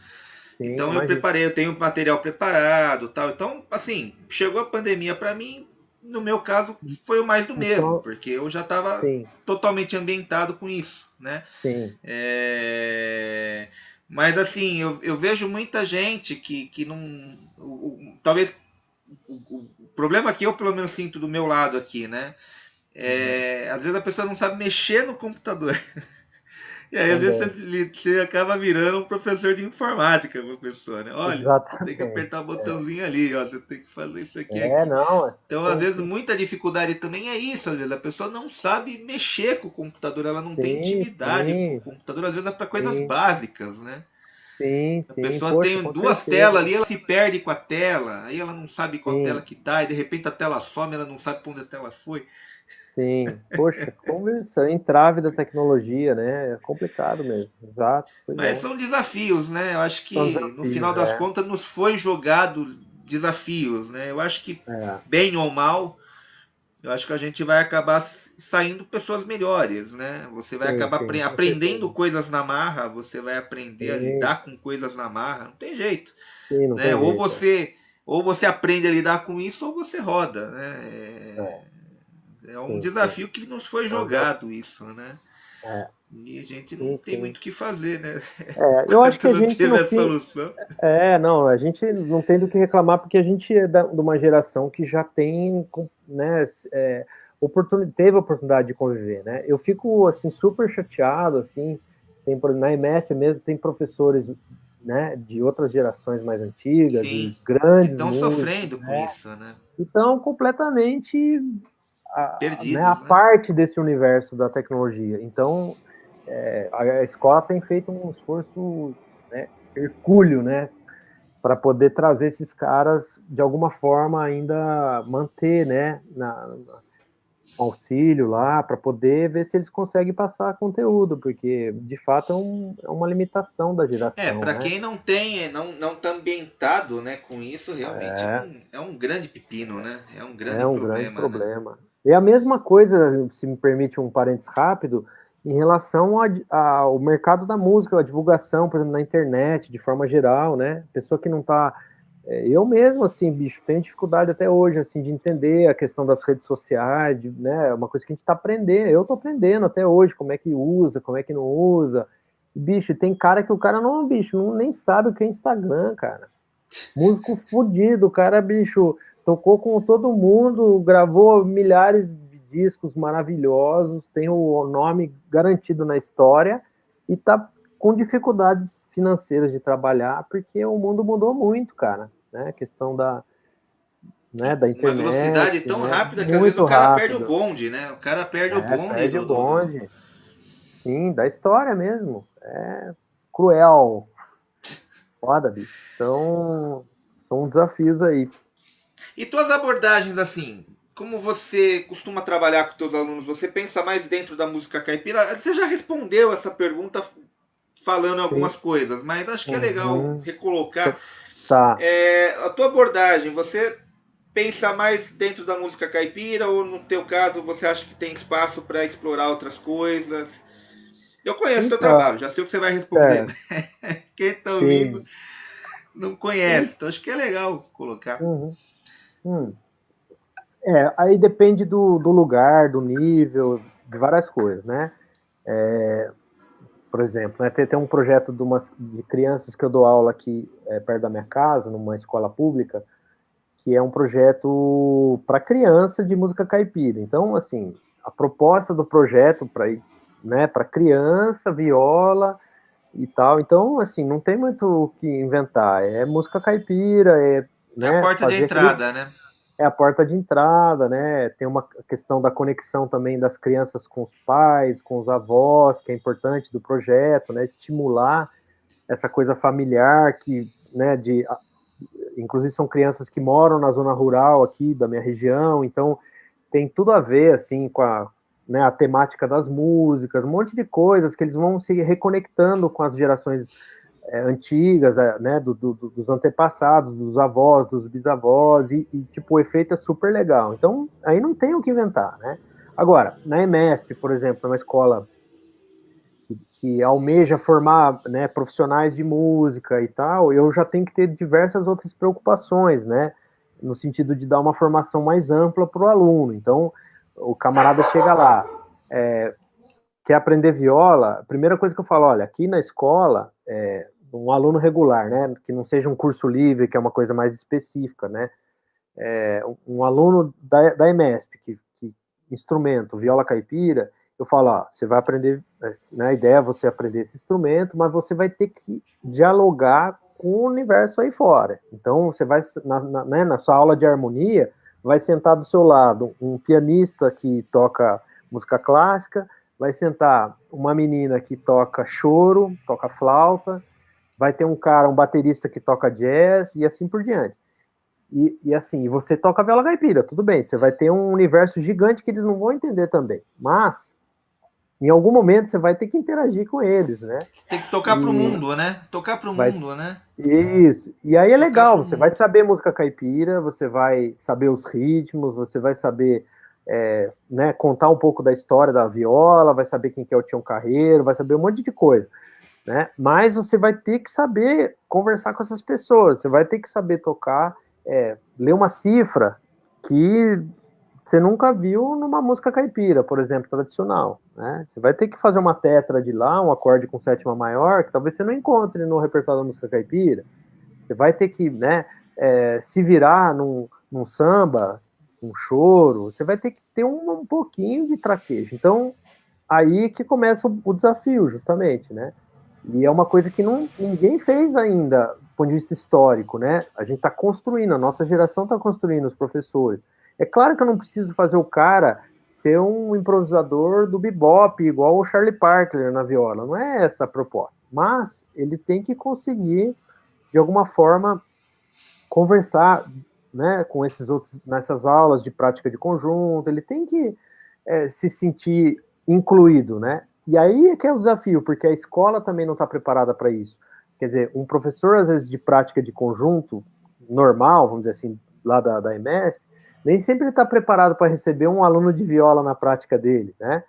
sim, então eu imagino. preparei, eu tenho material preparado, tal. Então, assim, chegou a pandemia para mim, no meu caso, foi o mais do mesmo, Então, porque eu já estava sim, totalmente ambientado com isso, né? sim. É... Mas assim, eu vejo muita gente que não. Talvez o problema que eu pelo menos sinto do meu lado aqui, né? Uhum, Às vezes a pessoa não sabe mexer no computador. E aí, às vezes, também. você acaba virando um professor de informática para a pessoa, né? Olha, você tem que Exatamente. apertar o botãozinho ali, ó, você tem que fazer isso aqui, É, aqui. não, Então, às tem vezes, que. muita dificuldade também é isso. Às vezes, a pessoa não sabe mexer com o computador, ela não tem Sim, intimidade com o sim, computador, às vezes é para coisas sim, básicas, né? sim, A sim. pessoa Poxa, tem com duas telas certeza. ali, ela se perde com a tela, aí ela não sabe qual tela Sim, que tá, e de repente a tela some, ela não sabe para onde a tela foi. sim. Poxa, como isso é entrave da tecnologia, né? É complicado mesmo. Exato, pois Mas é. são desafios, né? Eu acho São que no final desafios, das contas nos foi jogado desafios, né? Eu acho que é. bem ou mal, eu acho que a gente vai acabar saindo pessoas melhores, né? Você vai Sim, acabar sim, com aprendendo certeza. coisas na marra, você vai aprender a Sim, lidar com coisas na marra, não tem jeito, sim, não né? tem jeito. É. Ou você aprende a lidar com isso ou você roda, né? É, É um sim, sim. desafio que nos foi É um desafio. jogado isso, né? É, E a gente não sim, tem sim. muito o que fazer, né? Eu acho que Enquanto a não gente, no tiver fim, solução. não, a gente não tem do que reclamar porque a gente é de uma geração que já tem, né, teve a oportunidade de conviver, né? Eu fico assim super chateado, assim, na EMESP mesmo tem professores, né, de outras gerações mais antigas Sim, e que grandes estão músicos, sofrendo com né? isso, né? Então completamente né, a Perdidos, né? parte desse universo da tecnologia. Então a escola tem feito um esforço, né, hercúleo, né, para poder trazer esses caras de alguma forma ainda manter, né, auxílio lá, para poder ver se eles conseguem passar conteúdo, porque de fato é uma limitação da geração, Para né? quem não tem, não tá ambientado, né, com isso, realmente É, é um grande pepino, né? É um grande é um grande problema, né? problema. E a mesma coisa, se me permite um parênteses rápido, em relação ao mercado da música, a divulgação, por exemplo, na internet, de forma geral, né? Pessoa que não está. Eu mesmo, assim, bicho, tenho dificuldade até hoje, assim, de entender a questão das redes sociais, né? É uma coisa que a gente está aprendendo. Eu estou aprendendo até hoje como é que usa, como é que não usa. Bicho, tem cara que o cara não, bicho, não, nem sabe o que é Instagram, cara. Músico fudido, o cara, bicho, tocou com todo mundo, gravou milhares de discos maravilhosos, tem o nome garantido na história e tá com dificuldades financeiras de trabalhar, porque o mundo mudou muito, cara, né? A questão né, da Uma velocidade internet, tão né? rápida que às vezes o Muito cara perde o rápido. bonde, né? O cara perde o bonde Perde o bonde. Sim, da história mesmo. É cruel. Foda, bicho. Então, são desafios aí. E tuas abordagens, assim, como você costuma trabalhar com teus alunos? Você pensa mais dentro da música caipira? Você já respondeu essa pergunta falando algumas Sim. coisas, mas acho que é legal Uhum. recolocar. Tá. A tua abordagem, você pensa mais dentro da música caipira ou no teu caso você acha que tem espaço para explorar outras coisas? Eu conheço teu Então, trabalho, já sei o que você vai responder. é, Quem está ouvindo sim. não conhece, então acho que é legal colocar. Uhum. Hum. Aí depende do lugar, do nível, de várias coisas, né? Por exemplo, né, tem um projeto de crianças que eu dou aula aqui perto da minha casa, numa escola pública, que é um projeto para criança de música caipira. Então, assim, a proposta do projeto para, né, para criança, viola e tal. Então, assim, não tem muito o que inventar. É música caipira, É a né, porta de fazer aquele entrada, né? é a porta de entrada, né? Tem uma questão da conexão também das crianças com os pais, com os avós, que é importante do projeto, né? Estimular essa coisa familiar que, né, inclusive são crianças que moram na zona rural aqui da minha região, então tem tudo a ver assim com né, a temática das músicas, um monte de coisas que eles vão se reconectando com as gerações antigas, né, dos antepassados, dos avós, dos bisavós, tipo, o efeito é super legal. Então, aí não tem o que inventar, né? Agora, na EMESP, por exemplo, uma escola que almeja formar, né, profissionais de música e tal, eu já tenho que ter diversas outras preocupações, né? No sentido de dar uma formação mais ampla para o aluno. Então, o camarada chega lá, quer aprender viola, a primeira coisa que eu falo, olha, aqui na escola, um aluno regular, né, que não seja um curso livre, que é uma coisa mais específica, né, um aluno da EMESP, que instrumento, viola caipira, eu falo, ó, você vai aprender, né, a ideia é você aprender esse instrumento, mas você vai ter que dialogar com o universo aí fora. Então, você vai, né, na sua aula de harmonia, vai sentar do seu lado um pianista que toca música clássica, vai sentar uma menina que toca choro, toca flauta, vai ter um cara, um baterista que toca jazz e assim por diante. E assim, você toca viola caipira, tudo bem, você vai ter um universo gigante que eles não vão entender também. Mas, em algum momento, você vai ter que interagir com eles, né? Tem que tocar pro E mundo, né? Tocar pro vai. mundo, né? Isso. E aí é Tocar legal, pro você vai mundo. saber música caipira, você vai saber os ritmos, você vai saber né, contar um pouco da história da viola, vai saber quem que é o Tião Carreiro, vai saber um monte de coisa. Né? Mas você vai ter que saber conversar com essas pessoas, você vai ter que saber tocar, ler uma cifra que você nunca viu numa música caipira, por exemplo, tradicional. Né? Você vai ter que fazer uma tétrade lá, um acorde com sétima maior, que talvez você não encontre no repertório da música caipira. Você vai ter que, né, se virar num samba, um choro, você vai ter que ter um pouquinho de traquejo. Então, aí que começa o desafio, justamente, né? E é uma coisa que ninguém fez ainda, do ponto de vista histórico, né? A gente está construindo, a nossa geração está construindo os professores. É claro que eu não preciso fazer o cara ser um improvisador do bebop, igual o Charlie Parker na viola, não é essa a proposta. Mas ele tem que conseguir, de alguma forma, conversar, né, com esses outros, nessas aulas de prática de conjunto, ele tem que se sentir incluído, né? E aí é que é o desafio, porque a escola também não está preparada para isso. Quer dizer, um professor, às vezes, de prática de conjunto, normal, vamos dizer assim, lá da EMESP, nem sempre está preparado para receber um aluno de viola na prática dele, né?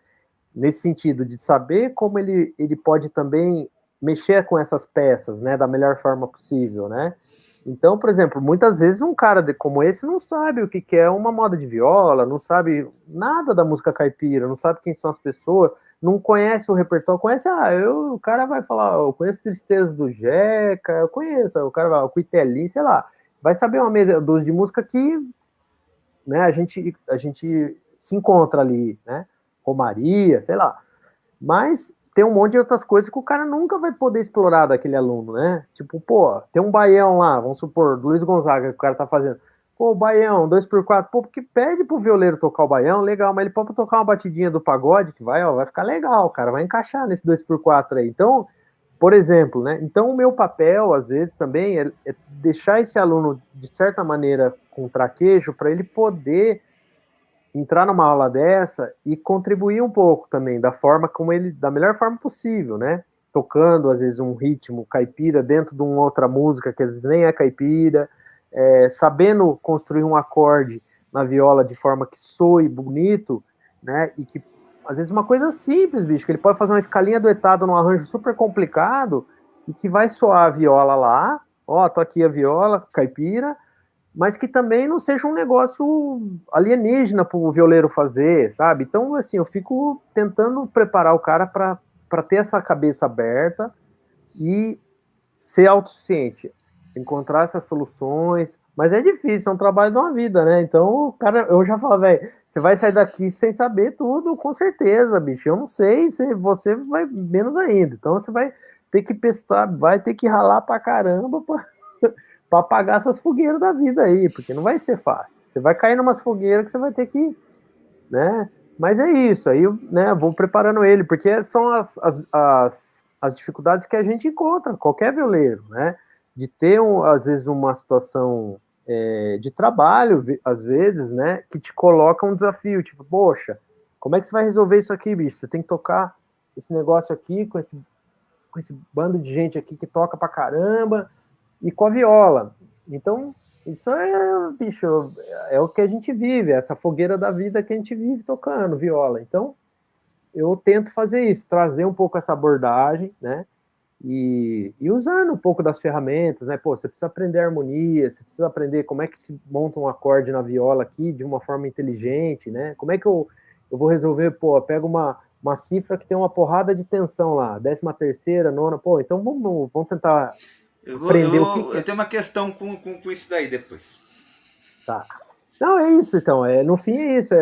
Nesse sentido, de saber como ele pode também mexer com essas peças, né, da melhor forma possível, né? Então, por exemplo, muitas vezes um cara como esse não sabe o que é uma moda de viola, não sabe nada da música caipira, não sabe quem são as pessoas, não conhece o repertório, conhece, o cara vai falar, eu conheço Tristezas do Jeca, eu conheço, o cara vai, o Cuitelinho, sei lá, vai saber uma meia dúzia de música que, né, a gente se encontra ali, né, Romaria, sei lá, mas tem um monte de outras coisas que o cara nunca vai poder explorar daquele aluno, né? Tipo, pô, tem um baião lá, vamos supor, do Luiz Gonzaga, que o cara tá fazendo. Pô, o baião, 2x4, pô, porque pede pro violeiro tocar o baião, legal, mas ele pode tocar uma batidinha do pagode, que vai, ó, vai ficar legal, cara, vai encaixar nesse 2x4 aí. Então, por exemplo, né? Então, o meu papel, às vezes, também é deixar esse aluno, de certa maneira, com traquejo, para ele poder entrar numa aula dessa e contribuir um pouco também da forma como ele, da melhor forma possível, né? Tocando às vezes um ritmo caipira dentro de uma outra música que às vezes nem é caipira, sabendo construir um acorde na viola de forma que soe bonito, né? E que às vezes uma coisa simples, bicho, que ele pode fazer uma escalinha duetada num arranjo super complicado e que vai soar a viola lá, ó, tô aqui a viola caipira, mas que também não seja um negócio alienígena para o violeiro fazer, sabe? Então, assim, eu fico tentando preparar o cara para ter essa cabeça aberta e ser autossuficiente, encontrar essas soluções, mas é difícil, é um trabalho de uma vida, né? Então, cara, eu já falo, velho, você vai sair daqui sem saber tudo, com certeza, bicho. Eu não sei, se você vai menos ainda. Então, você vai ter que pestar, vai ter que ralar pra caramba para apagar essas fogueiras da vida aí, porque não vai ser fácil. Você vai cair numas fogueiras que você vai ter que, né? Mas é isso, aí né, vou preparando ele, porque são as dificuldades que a gente encontra, qualquer violeiro, né? De ter, às vezes, uma situação de trabalho, às vezes, né? Que te coloca um desafio, tipo, poxa, como é que você vai resolver isso aqui, bicho? Você tem que tocar esse negócio aqui com esse bando de gente aqui que toca pra caramba, e com a viola. Então, isso bicho, é o que a gente vive, essa fogueira da vida que a gente vive tocando viola. Então, eu tento fazer isso, trazer um pouco essa abordagem, né? E usando um pouco das ferramentas, né? Pô, você precisa aprender harmonia, você precisa aprender como é que se monta um acorde na viola aqui de uma forma inteligente, né? Como é que eu vou resolver, pô, eu pego uma cifra que tem uma porrada de tensão lá, 13ª, nona, pô, então vamos tentar aprender o que Eu é. tenho uma questão com isso daí depois. Tá. Não, é isso, então. No fim é isso.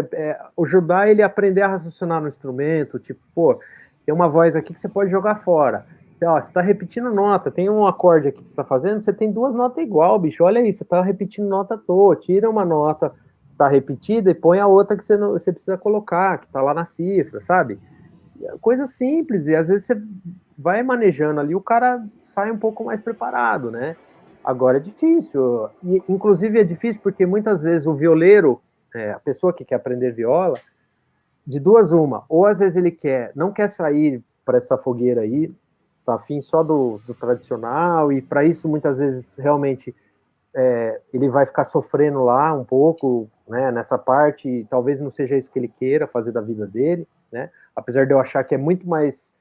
O Judá, ele aprender a raciocinar no instrumento. Tipo, pô, tem uma voz aqui que você pode jogar fora. Ó, você tá repetindo nota. Tem um acorde aqui que você tá fazendo, você tem duas notas igual, bicho. Olha aí, você tá repetindo nota à toa. Tira uma nota que tá repetida e põe a outra que você precisa colocar, que tá lá na cifra, sabe? Coisa simples. E às vezes você vai manejando ali, o cara sai um pouco mais preparado, né? Agora é difícil, e, inclusive é difícil porque muitas vezes o violeiro, a pessoa que quer aprender viola, de duas uma, ou às vezes ele não quer sair para essa fogueira aí, tá afim só do tradicional, e para isso muitas vezes realmente ele vai ficar sofrendo lá um pouco, né, nessa parte, e talvez não seja isso que ele queira fazer da vida dele, né, apesar de eu achar que é muito mais,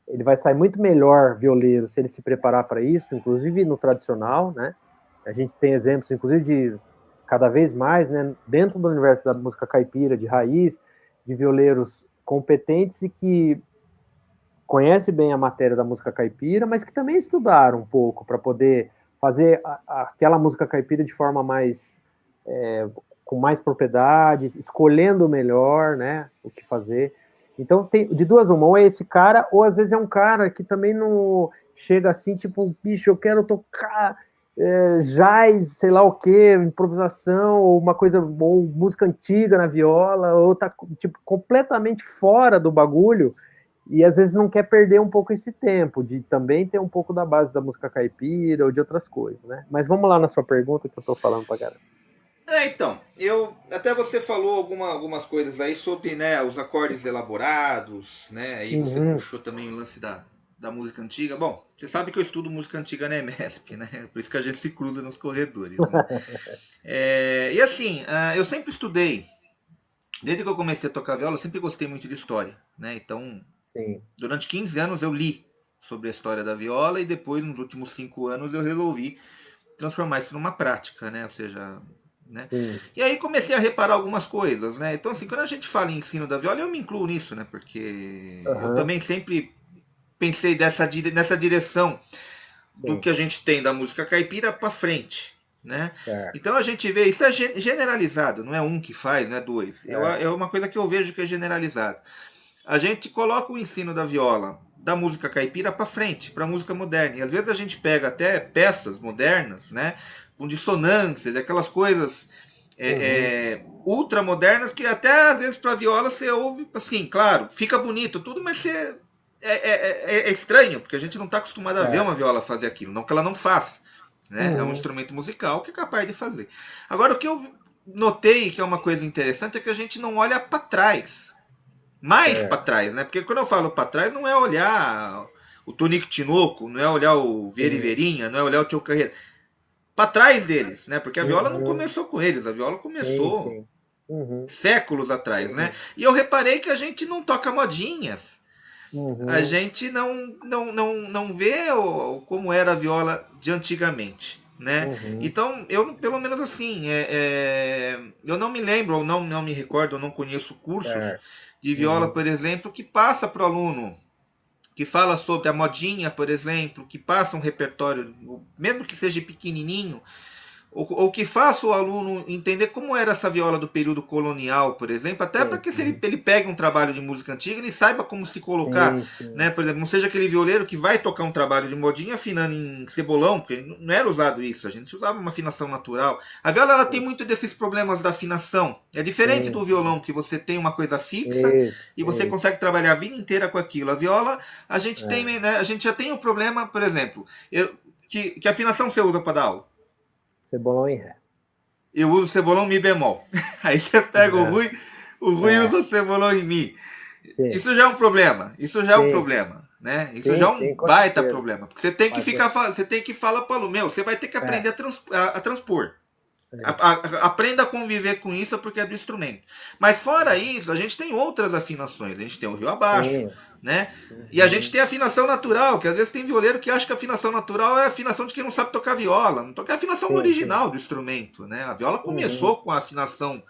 ele vai sair muito melhor violeiro se ele se preparar para isso, inclusive no tradicional, né, a gente tem exemplos, inclusive, de cada vez mais, né, dentro do universo da música caipira, de raiz, de violeiros competentes e que conhecem bem a matéria da música caipira, mas que também estudaram um pouco para poder fazer aquela música caipira de forma mais com mais propriedade, escolhendo o melhor, né, o que fazer. Então tem de duas uma, ou é esse cara, ou às vezes é um cara que também não chega assim, tipo, bicho, eu quero tocar jazz, sei lá o que, improvisação, ou uma coisa, ou música antiga na viola, ou tá tipo completamente fora do bagulho e às vezes não quer perder um pouco esse tempo, de também ter um pouco da base da música caipira ou de outras coisas, né? Mas vamos lá na sua pergunta que eu tô falando pra caramba. Então, até você falou algumas coisas aí sobre, né, os acordes elaborados, né? Aí você Uhum. puxou também o lance da música antiga. Bom, você sabe que eu estudo música antiga na EMESP, né? Por isso que a gente se cruza nos corredores, né? E assim, eu sempre estudei, desde que eu comecei a tocar viola, eu sempre gostei muito de história, né? Então, Sim. durante 15 anos eu li sobre a história da viola e depois, nos últimos 5 anos, eu resolvi transformar isso numa prática, né? Ou seja, né? Sim. E aí comecei a reparar algumas coisas, né? Então, assim, quando a gente fala em ensino da viola, eu me incluo nisso, né? Porque eu Aham. também sempre pensei nessa direção do Sim. que a gente tem da música caipira para frente, né? Certo. Então a gente vê, isso é generalizado, não é um que faz, não é dois. Certo. É uma coisa que eu vejo que é generalizado. A gente coloca o ensino da viola da música caipira para frente, para a música moderna. E às vezes a gente pega até peças modernas, né, com dissonâncias, aquelas coisas Uhum. ultra modernas que até às vezes para viola você ouve, assim, claro, fica bonito tudo, mas você é estranho, porque a gente não está acostumado a ver uma Certo. viola fazer aquilo, não que ela não faça, né? É um Uhum. instrumento musical que é capaz de fazer. Agora, o que eu notei que é uma coisa interessante é que a gente não olha para trás, mais para Certo. trás, né? Porque quando eu falo para trás, não é olhar o Tonico Tinoco, não é olhar o Vieri Sim. Verinha, não é olhar o Tio Carreira. Para trás deles, né? Porque a viola não Uhum. começou com eles, a viola Sim, começou sim. Uhum. séculos atrás, né? Uhum. E eu reparei que a gente não toca modinhas. A Uhum. gente não vê como era a viola de antigamente, né? Uhum. Então, eu, pelo menos assim, eu não me lembro, ou não me recordo, ou não conheço cursos Certo. de viola, Uhum. por exemplo, que passa para o aluno, que fala sobre a modinha, por exemplo, que passa um repertório, mesmo que seja pequenininho, ou que faça o aluno entender como era essa viola do período colonial, por exemplo, até para Sim. que se Uhum. ele pegue um trabalho de música antiga, ele saiba como se colocar, Sim, sim. né? Por exemplo, não seja aquele violeiro que vai tocar um trabalho de modinha afinando em cebolão, porque não era usado isso, a gente usava uma afinação natural. A viola ela tem Sim. muito desses problemas da afinação. É diferente Sim, do sim. violão, que você tem uma coisa fixa Isso, e você isso. consegue trabalhar a vida inteira com aquilo. A viola, a gente tem, É. né, a gente já tem o problema, por exemplo, que afinação você usa para dar aula? Cebolão em ré. Eu uso cebolão mi bemol. Aí você pega o Rui É. usa cebolão em mi. Sim. Isso já é um problema. Isso já é um Sim, problema, né? Isso já sim, é um sim, com baita certeza. problema, porque você tem que Mas, ficar, você tem que falar para o meu, você vai ter que é, aprender a transpor. é. Aprenda a conviver com isso porque é do instrumento. Mas fora isso, a gente tem outras afinações. A gente tem o rio abaixo, Sim. né? E a gente Uhum. tem a afinação natural, que às vezes tem violeiro que acha que a afinação natural é a afinação de quem não sabe tocar viola. Não toca a afinação Sim, sim. original do instrumento, né? A viola Uhum. começou com a afinação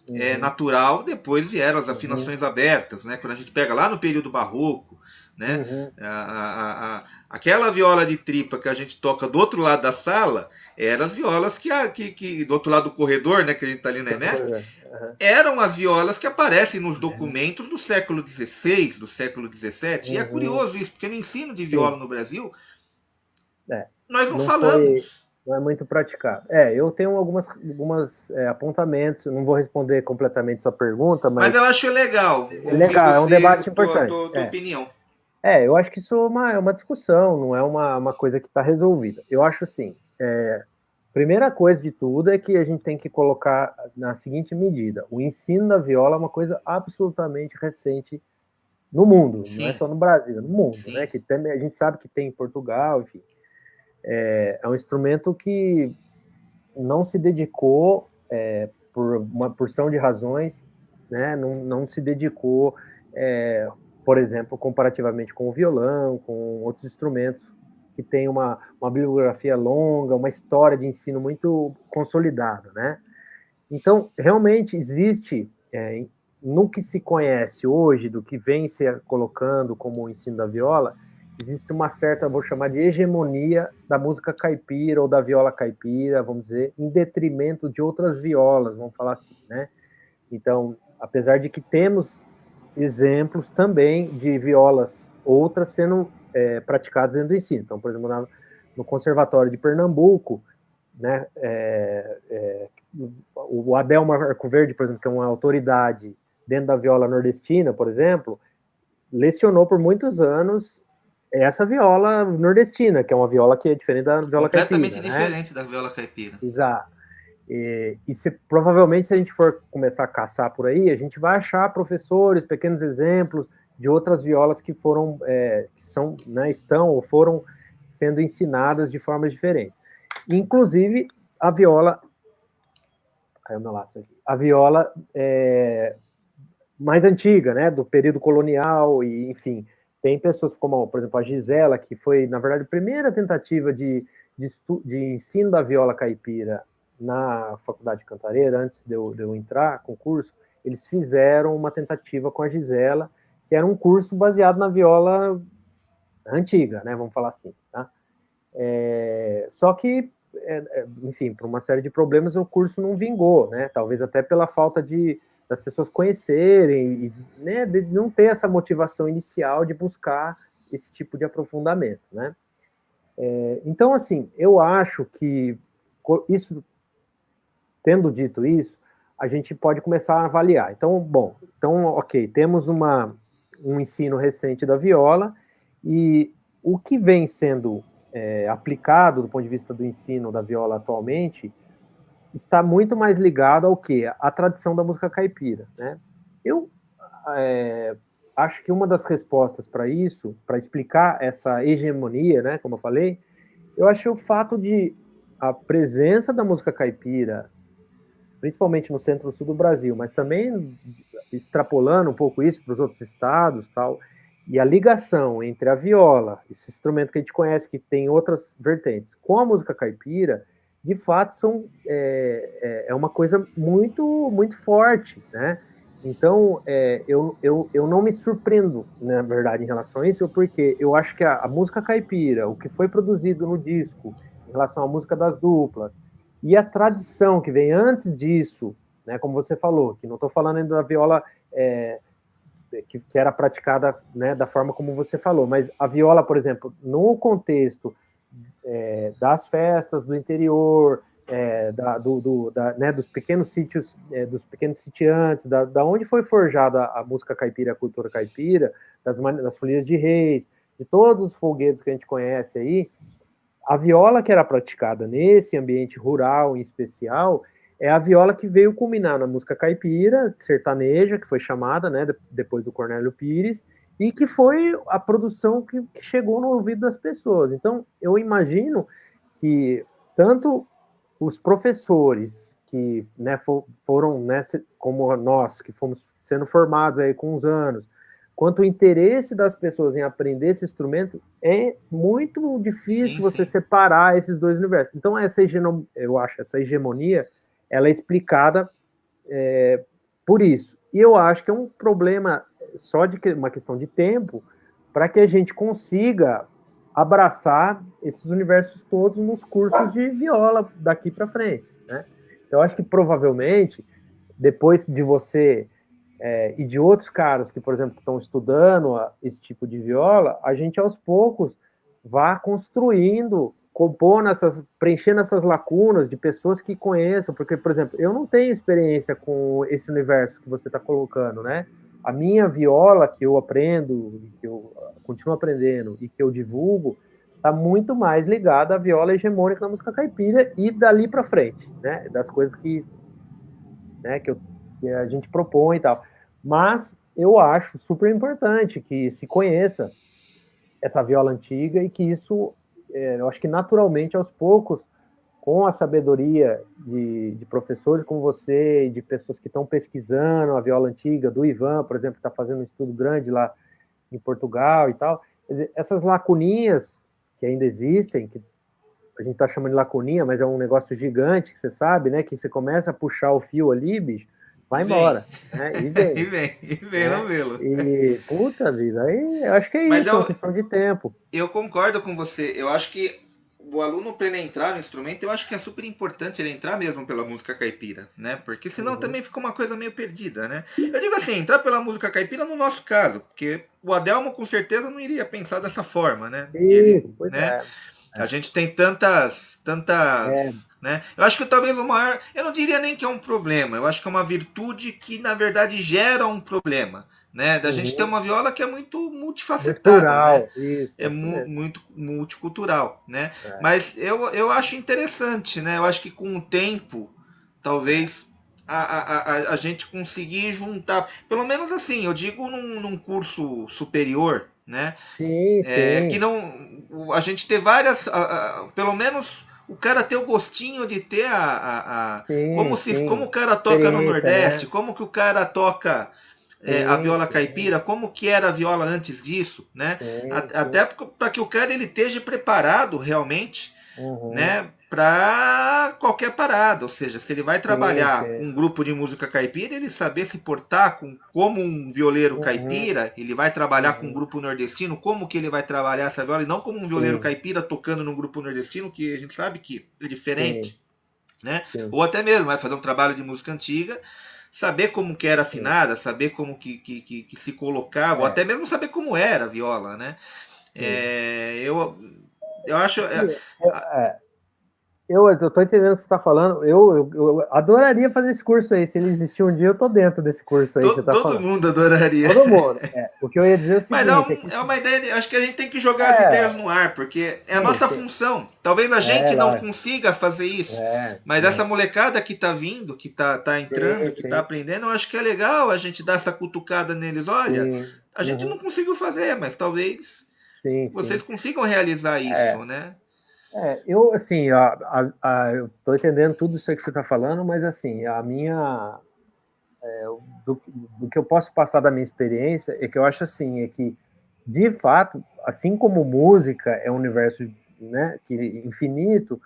Uhum. natural, depois vieram as Uhum. afinações abertas, né? Quando a gente pega lá no período barroco, né? Uhum. Aquela viola de tripa que a gente toca do outro lado da sala, eram as violas que do outro lado do corredor, né? Que a gente está ali na Do EMESP, corredor. Aham. eram as violas que aparecem nos Uhum. documentos do século XVI, do século XVII. E é Uhum. curioso isso, porque no ensino de viola Sim. no Brasil, É. nós não Não foi, falamos. não é muito praticado. Eu tenho algumas apontamentos. Eu não vou responder completamente sua pergunta, Mas eu mas acho legal é ouvir legal, é um você, debate importante. tua opinião. Eu acho que isso é uma discussão, não é uma coisa que está resolvida. Eu acho assim, primeira coisa de tudo é que a gente tem que colocar na seguinte medida: o ensino da viola é uma coisa absolutamente recente no mundo, não é Sim, só no Brasil, no mundo, né? sim. Que também a gente sabe que tem em Portugal, enfim. É um instrumento que não se dedicou, por uma porção de razões, né? Não se dedicou, por exemplo, comparativamente com o violão, com outros instrumentos que têm uma bibliografia longa, uma história de ensino muito consolidada, né? Então, realmente existe, no que se conhece hoje, do que vem se colocando como o ensino da viola, existe uma certa, vou chamar de hegemonia da música caipira ou da viola caipira, vamos dizer, em detrimento de outras violas, vamos falar assim, né? Então, apesar de que temos exemplos também de violas outras sendo praticadas dentro do ensino. Então, por exemplo, no Conservatório de Pernambuco, né, o Adelmo Arcoverde, por exemplo, que é uma autoridade dentro da viola nordestina, por exemplo, lecionou por muitos anos essa viola nordestina, que é uma viola que é diferente da viola Completamente caipira, né? diferente da viola caipira. Exato. E provavelmente, se a gente for começar a caçar por aí, a gente vai achar professores, pequenos exemplos de outras violas que foram, que são, né, estão ou foram sendo ensinadas de formas diferentes. Inclusive, a viola. Caiu meu lápis aqui. A viola mais antiga, né, do período colonial, e enfim, tem pessoas como, por exemplo, a Gisela, que foi, na verdade, a primeira tentativa de ensino da viola caipira na Faculdade de Cantareira, antes de eu entrar com o curso, eles fizeram uma tentativa com a Gisela, que era um curso baseado na viola antiga, né, vamos falar assim, tá? Só que, enfim, por uma série de problemas, o curso não vingou, né? Talvez até pela falta das pessoas conhecerem e, né, de não ter essa motivação inicial de buscar esse tipo de aprofundamento, né? Então, assim, eu acho que isso, tendo dito isso, a gente pode começar a avaliar. Então, bom, então, ok, temos um ensino recente da viola e o que vem sendo aplicado do ponto de vista do ensino da viola atualmente está muito mais ligado ao que? A tradição da música caipira, né? Eu acho que uma das respostas para isso, para explicar essa hegemonia, né, como eu falei, eu acho o fato de a presença da música caipira, principalmente no centro-sul do Brasil, mas também extrapolando um pouco isso para os outros estados, tal, e a ligação entre a viola, esse instrumento que a gente conhece, que tem outras vertentes, com a música caipira, de fato é uma coisa muito, muito forte, né? Então, eu não me surpreendo, na verdade, em relação a isso, porque eu acho que a música caipira, o que foi produzido no disco, em relação à música das duplas, e a tradição que vem antes disso, né, como você falou, que não estou falando ainda da viola que era praticada, né, da forma como você falou, mas a viola, por exemplo, no contexto das festas do interior, né, dos pequenos sítios, dos pequenos sitiantes, da onde foi forjada a música caipira, a cultura caipira, das folias de reis, de todos os folguedos que a gente conhece aí, a viola que era praticada nesse ambiente rural em especial é a viola que veio culminar na música caipira, sertaneja, que foi chamada, né, depois do Cornélio Pires, e que foi a produção que chegou no ouvido das pessoas. Então, eu imagino que tanto os professores que, né, foram, né, como nós, que fomos sendo formados aí com os anos, quanto o interesse das pessoas em aprender esse instrumento, é muito Sim, difícil você sim. separar esses dois universos. Então, eu acho essa hegemonia, ela é explicada por isso. E eu acho que é um problema só de uma questão de tempo para que a gente consiga abraçar esses universos todos nos cursos de viola daqui para frente, né? Então, eu acho que provavelmente, depois de você e de outros caras que, por exemplo, estão estudando esse tipo de viola, a gente aos poucos vá construindo, preenchendo essas lacunas de pessoas que conheçam, porque, por exemplo, eu não tenho experiência com esse universo que você está colocando, né? A minha viola que eu aprendo, que eu continuo aprendendo e que eu divulgo, está muito mais ligada à viola hegemônica da música caipira e dali para frente, né? Das coisas né, que a gente propõe e tal. Mas eu acho super importante que se conheça essa viola antiga e que isso, eu acho que naturalmente, aos poucos, com a sabedoria de professores como você e de pessoas que estão pesquisando a viola antiga, do Ivan, por exemplo, que está fazendo um estudo grande lá em Portugal e tal, essas lacuninhas que ainda existem, que a gente está chamando de lacuninha, mas é um negócio gigante, que você sabe, né? Que você começa a puxar o fio ali, bicho, E vai vem. embora, né? E vem Né? no velo. E, puta vida, aí eu acho que é Mas isso, é uma questão de tempo. eu concordo com você. Eu acho que o aluno, para ele entrar no instrumento, eu acho que é super importante ele entrar mesmo pela música caipira, né? Porque senão Uhum. também fica uma coisa meio perdida, né? Eu digo assim, entrar pela música caipira no nosso caso, porque o Adelmo com certeza não iria pensar dessa forma, né? Ele, Isso, pois né? A é. gente tem É, né? Eu acho que talvez o maior, eu não diria nem que é um problema, eu acho que é uma virtude que na verdade gera um problema, né? Da gente ter Uhum. uma viola que é muito Muito multifacetada, né? plural, isso, É isso mesmo. muito multicultural, né? É, Mas eu acho interessante, né? Eu acho que com o tempo, é. talvez a gente conseguir juntar, pelo menos assim, eu digo num curso superior, né? Sim, Que sim, não a gente ter várias, pelo menos o cara ter o gostinho de ter sim, como sim. o cara toca no Experiência, Nordeste, né? como que o cara toca a Sim, viola sim, caipira, como que era a viola antes disso, né? sim, sim. Até para que o cara ele esteja preparado realmente, Uhum. né, para qualquer parada, ou seja, se ele vai Sim, trabalhar com sim. um grupo de música caipira, ele saber se portar como um violeiro Uhum, caipira, ele vai trabalhar com um uhum. grupo nordestino, como que ele vai trabalhar essa viola, e não como um violeiro Sim, caipira tocando num grupo nordestino, que a gente sabe que é sim, diferente, né? sim, Ou até mesmo vai fazer um trabalho de música antiga, saber como que era sim. afinada, saber como que se colocava, ou É, até mesmo saber como era a viola, né? sim. É, eu acho. Sim, eu tô entendendo o que você está falando. Eu adoraria fazer esse curso aí. Se ele existir um dia, eu tô dentro desse curso aí que você está Todo falando. mundo adoraria. Todo mundo. É, o que eu ia dizer é o Mas seguinte, é que é uma ideia, acho que a gente tem que jogar as ideias é, no ar, porque é a sim, nossa sim. função. Talvez a É, gente não lógico. consiga fazer isso, mas essa Sim, molecada que tá vindo, que tá entrando, sim, que tá sim, aprendendo, eu acho que é legal a gente dar essa cutucada neles. Olha, sim. a gente não Uhum, conseguiu fazer, mas talvez sim, vocês sim. consigam realizar É, isso, né? eu, assim, eu tô entendendo tudo isso aí que você está falando, mas, assim, a minha, do que eu posso passar da minha experiência é que eu acho, assim, é que, de fato, assim como música é um universo, né, que infinito,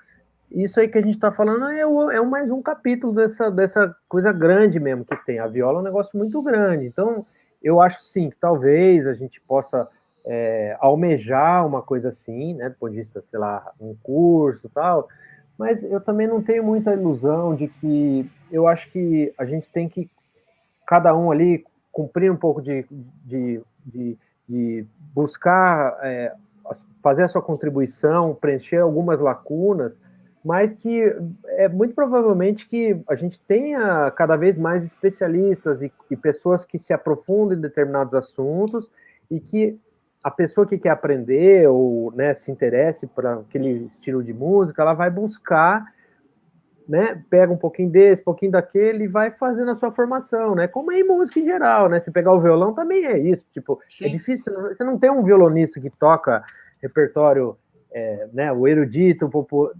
isso aí que a gente está falando é mais um capítulo dessa coisa grande mesmo que tem. A viola é um negócio muito grande. Então, eu acho sim que talvez a gente possa almejar uma coisa assim, né? Do ponto de vista, sei lá, um curso e tal. Mas eu também não tenho muita ilusão de que eu acho que a gente tem que, cada um ali, cumprir um pouco de buscar fazer a sua contribuição, preencher algumas lacunas, mas que muito provavelmente que a gente tenha cada vez mais especialistas e pessoas que se aprofundem em determinados assuntos e que a pessoa que quer aprender ou, né, se interesse por aquele estilo de música, ela vai buscar, né, pega um pouquinho desse, um pouquinho daquele e vai fazendo a sua formação, né? Como é em música em geral, né? Se pegar o violão também é isso, tipo, é Sim. difícil, você não tem um violonista que toca repertório, né, o erudito,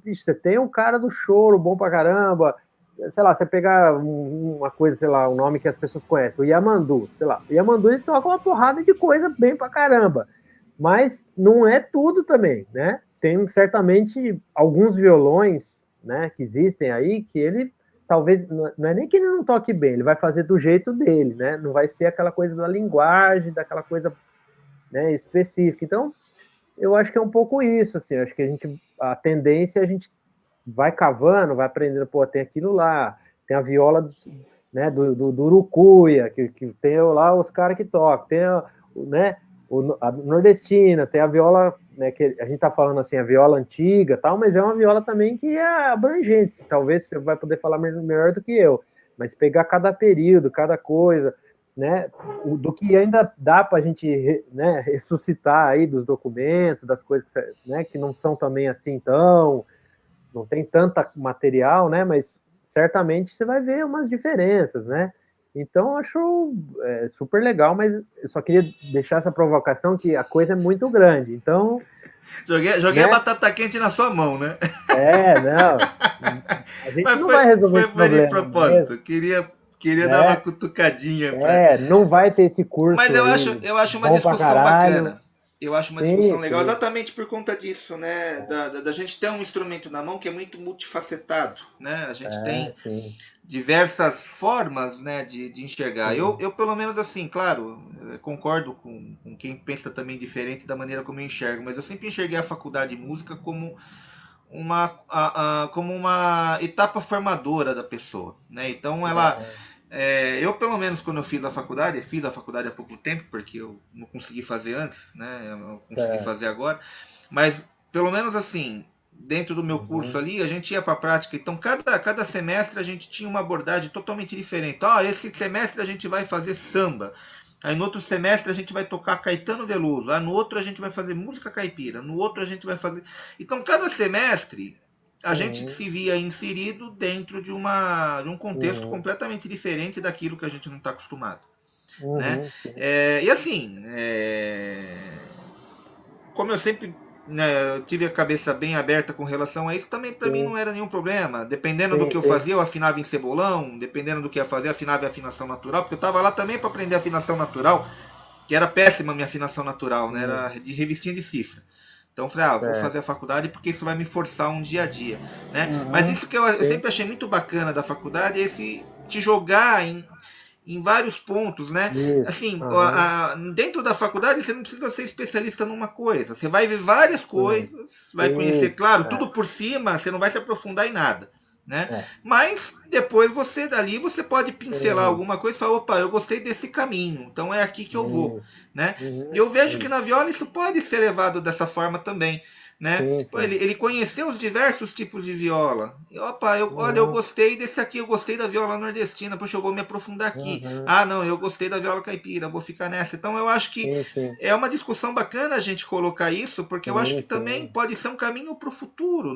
você tem um cara do choro bom pra caramba, sei lá, você pegar uma coisa, sei lá, um nome que as pessoas conhecem, o Yamandu, sei lá, o Yamandu ele toca uma porrada de coisa bem pra caramba, mas não é tudo também, né? Tem certamente alguns violões, né, que existem aí, que ele talvez não é nem que ele não toque bem, ele vai fazer do jeito dele, né? Não vai ser aquela coisa da linguagem, daquela coisa, né, específica. Então, eu acho que é um pouco isso, assim, acho que a tendência a gente vai cavando, vai aprendendo, pô, tem aquilo lá, tem a viola né, do Urucuia, que tem lá os caras que tocam, tem né, a nordestina, tem a viola, né, que a gente tá falando assim, a viola antiga tal, mas é uma viola também que é abrangente, talvez você vai poder falar melhor do que eu, mas pegar cada período, cada coisa, né, do que ainda dá para a gente, né, ressuscitar aí dos documentos, das coisas, né, que não são também assim tão, não tem tanta material, né? Mas certamente você vai ver umas diferenças, né? Então, eu acho super legal, mas eu só queria deixar essa provocação que a coisa é muito grande. Então, Joguei a né? batata quente na sua mão, né? Não. A gente Mas não vai resolver esse foi de problema mesmo, propósito. Queria dar uma né? cutucadinha para. Não vai ter esse Mas curso aí eu acho uma bom pra discussão caralho. bacana. Eu acho uma Sim, discussão legal sim. exatamente por conta disso, né? Da gente ter um instrumento na mão que é muito multifacetado, né? A gente tem Sim, diversas formas, né, de enxergar. sim. Pelo menos assim, claro, concordo com quem pensa também diferente da maneira como eu enxergo, mas eu sempre enxerguei a faculdade de música como como uma etapa formadora da pessoa, né? Então eu pelo menos quando eu fiz a faculdade há pouco tempo, porque eu não consegui fazer antes, né? Eu consegui Certo. fazer agora, mas pelo menos assim, dentro do meu curso Uhum. ali, a gente ia para a prática, então cada semestre a gente tinha uma abordagem totalmente diferente. Esse semestre a gente vai fazer samba. Aí no outro semestre a gente vai tocar Caetano Veloso. No outro a gente vai fazer música caipira. No outro a gente vai fazer. Então, cada semestre a gente Uhum, se via inserido dentro de um contexto uhum, completamente diferente daquilo que a gente não está acostumado. Né? uhum, sim, E assim, como eu sempre, né, tive a cabeça bem aberta com relação a isso, também para mim sim, não era nenhum problema. Dependendo do sim, que eu sim. fazia, eu afinava em cebolão, dependendo do que eu ia fazer, eu afinava em afinação natural, porque eu estava lá também para aprender afinação natural, que era péssima a minha afinação natural, né? Era Uhum, de revistinha de cifra. Então eu falei, vou fazer a certo. faculdade porque isso vai me forçar um dia a dia, né? Mas Uhum, isso que eu sim, sempre achei muito bacana da faculdade é esse te jogar em vários pontos, né? isso. Assim, Uhum, dentro da faculdade você não precisa ser especialista numa coisa. Você vai ver várias sim, coisas, vai conhecer, isso. claro, tudo por cima, você não vai se aprofundar em nada, né? É, é. Mas depois você dali você pode pincelar Uhum, alguma coisa e falar, opa, eu gostei desse caminho, então é aqui que eu vou, isso. né? E Uhum, eu vejo que isso. na viola isso pode ser levado dessa forma também, né? Sim, Pô, sim. ele conheceu os diversos tipos de viola. E, opa, olha, eu Uhum, gostei desse aqui, eu gostei da viola nordestina, poxa, eu vou me aprofundar aqui. uhum, Ah, não, eu gostei da viola caipira, vou ficar nessa. Então eu acho que sim, sim. é uma discussão bacana a gente colocar isso, porque eu acho Sim, que também sim. pode ser um caminho para o futuro,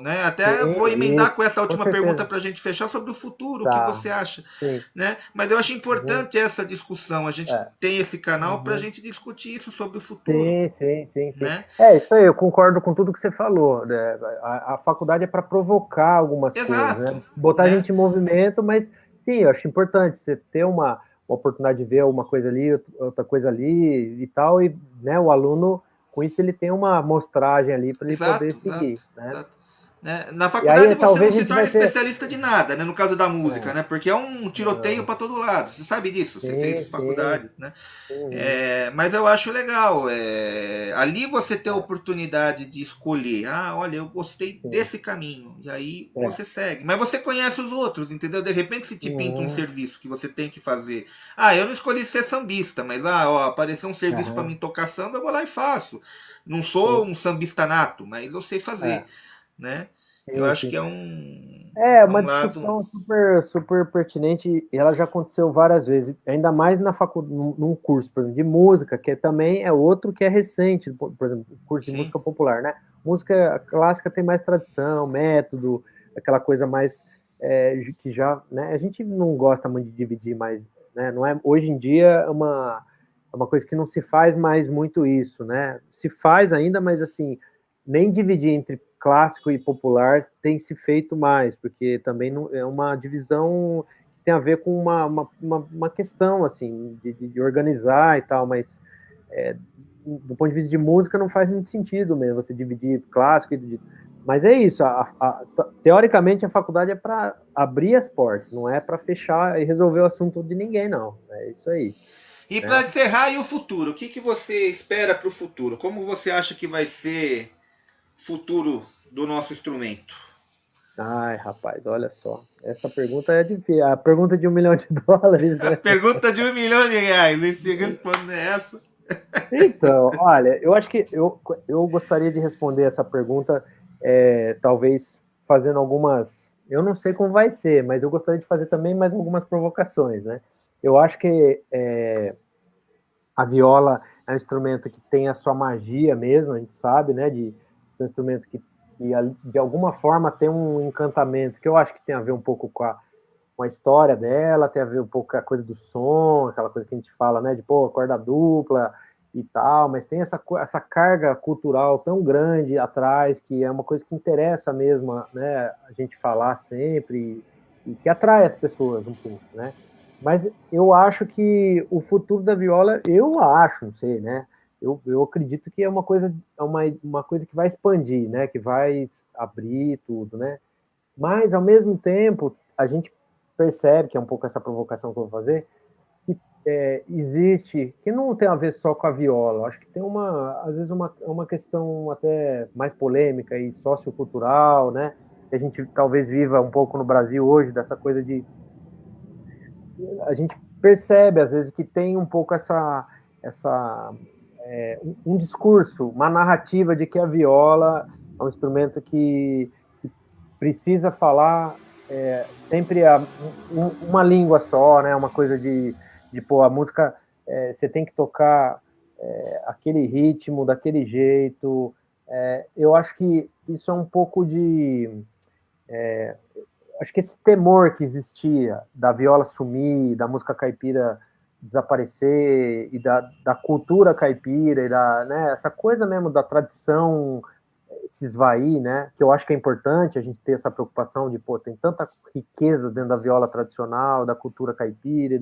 né? Até vou Sim, emendar isso. com essa Com última pergunta certeza. para a gente fechar sobre o futuro, o que Tá. você acha, Sim. né? Mas eu acho Uhum, importante essa discussão, a gente é. tem esse canal para a Uhum. gente discutir isso sobre o futuro, Sim, sim, sim, sim. né? É isso aí, eu concordo com tudo que você falou, né? A faculdade é para provocar algumas coisas, né? Exato, Botar a né? gente em movimento, mas sim, eu acho importante você ter uma oportunidade de ver uma coisa ali, outra coisa ali e tal, e né, o aluno, com isso, ele tem uma amostragem ali para ele poder Exato, exato, seguir, né? exato. Né? Na E faculdade aí você não talvez a se gente torna vai ter. especialista de nada, né? No caso da música, É, né? Porque é um tiroteio não, para todo lado. Você sabe disso, você fez sim, sim. faculdade, né? Uhum, Mas eu acho legal. Ali você tem a é, oportunidade de escolher. Ah, olha, eu gostei sim, desse caminho. E aí é. você segue. Mas você conhece os outros, entendeu? De repente se te pinta um Uhum, serviço que você tem que fazer. Ah, eu não escolhi ser sambista, mas ó, apareceu um serviço para mim aham, tocar samba, eu vou lá e faço. Não sou sim, um sambista nato, mas eu sei é, fazer, né? Eu sim, acho sim. que É é uma um lado. discussão super, super pertinente e ela já aconteceu várias vezes, ainda mais num curso, por exemplo, de música, que também é outro que é recente, por exemplo, o curso de Sim, música popular, né? Música clássica tem mais tradição, método, aquela coisa mais que já, né? A gente não gosta muito de dividir mais, né? Não é, hoje em dia é uma coisa que não se faz mais muito isso, né? Se faz ainda, mas assim, nem dividir entre clássico e popular tem se feito mais, porque também não, é uma divisão que tem a ver com uma questão assim de organizar e tal, mas do ponto de vista de música não faz muito sentido mesmo você dividir clássico e mas é isso, teoricamente a faculdade é para abrir as portas, não é para fechar e resolver o assunto de ninguém, não. É isso aí, e para né? encerrar, e o futuro? O que, que você espera para o futuro? Como você acha que vai ser o futuro do nosso instrumento? Ai, rapaz, olha só. Essa pergunta é difícil. A pergunta de US$ 1 milhão, A né? pergunta de R$ 1 milhão. E se responde essa? Então, olha, eu acho que eu gostaria de responder essa pergunta, talvez fazendo algumas. Eu não sei como vai ser, mas eu gostaria de fazer também mais algumas provocações, né? Eu acho que a viola é um instrumento que tem a sua magia mesmo, a gente sabe, né? É um instrumento que de alguma forma tem um encantamento que eu acho que tem a ver um pouco com a história dela, tem a ver um pouco com a coisa do som, aquela coisa que a gente fala, né, de pô, corda dupla e tal, mas tem essa carga cultural tão grande atrás que é uma coisa que interessa mesmo, né, a gente falar sempre e que atrai as pessoas um pouco, né? Mas eu acho que o futuro da viola, eu acho, não sei, né? Eu acredito que é uma coisa que vai expandir, né? Que vai abrir tudo, né? Mas, ao mesmo tempo, a gente percebe, que é um pouco essa provocação que eu vou fazer, que existe, que não tem a ver só com a viola, acho que tem às vezes, uma questão até mais polêmica e sociocultural, né? Que a gente talvez viva um pouco no Brasil hoje, dessa coisa de. A gente percebe, às vezes, que tem um pouco um discurso, uma narrativa de que a viola é um instrumento que precisa falar sempre uma língua só, né? Uma coisa de pô, a música. você tem que tocar aquele ritmo, daquele jeito. Eu acho que isso é um pouco de... acho que esse temor que existia da viola sumir, da música caipira desaparecer, e da cultura caipira, e né, essa coisa mesmo da tradição se esvair, né? Que eu acho que é importante a gente ter essa preocupação de, pô, tem tanta riqueza dentro da viola tradicional, da cultura caipira e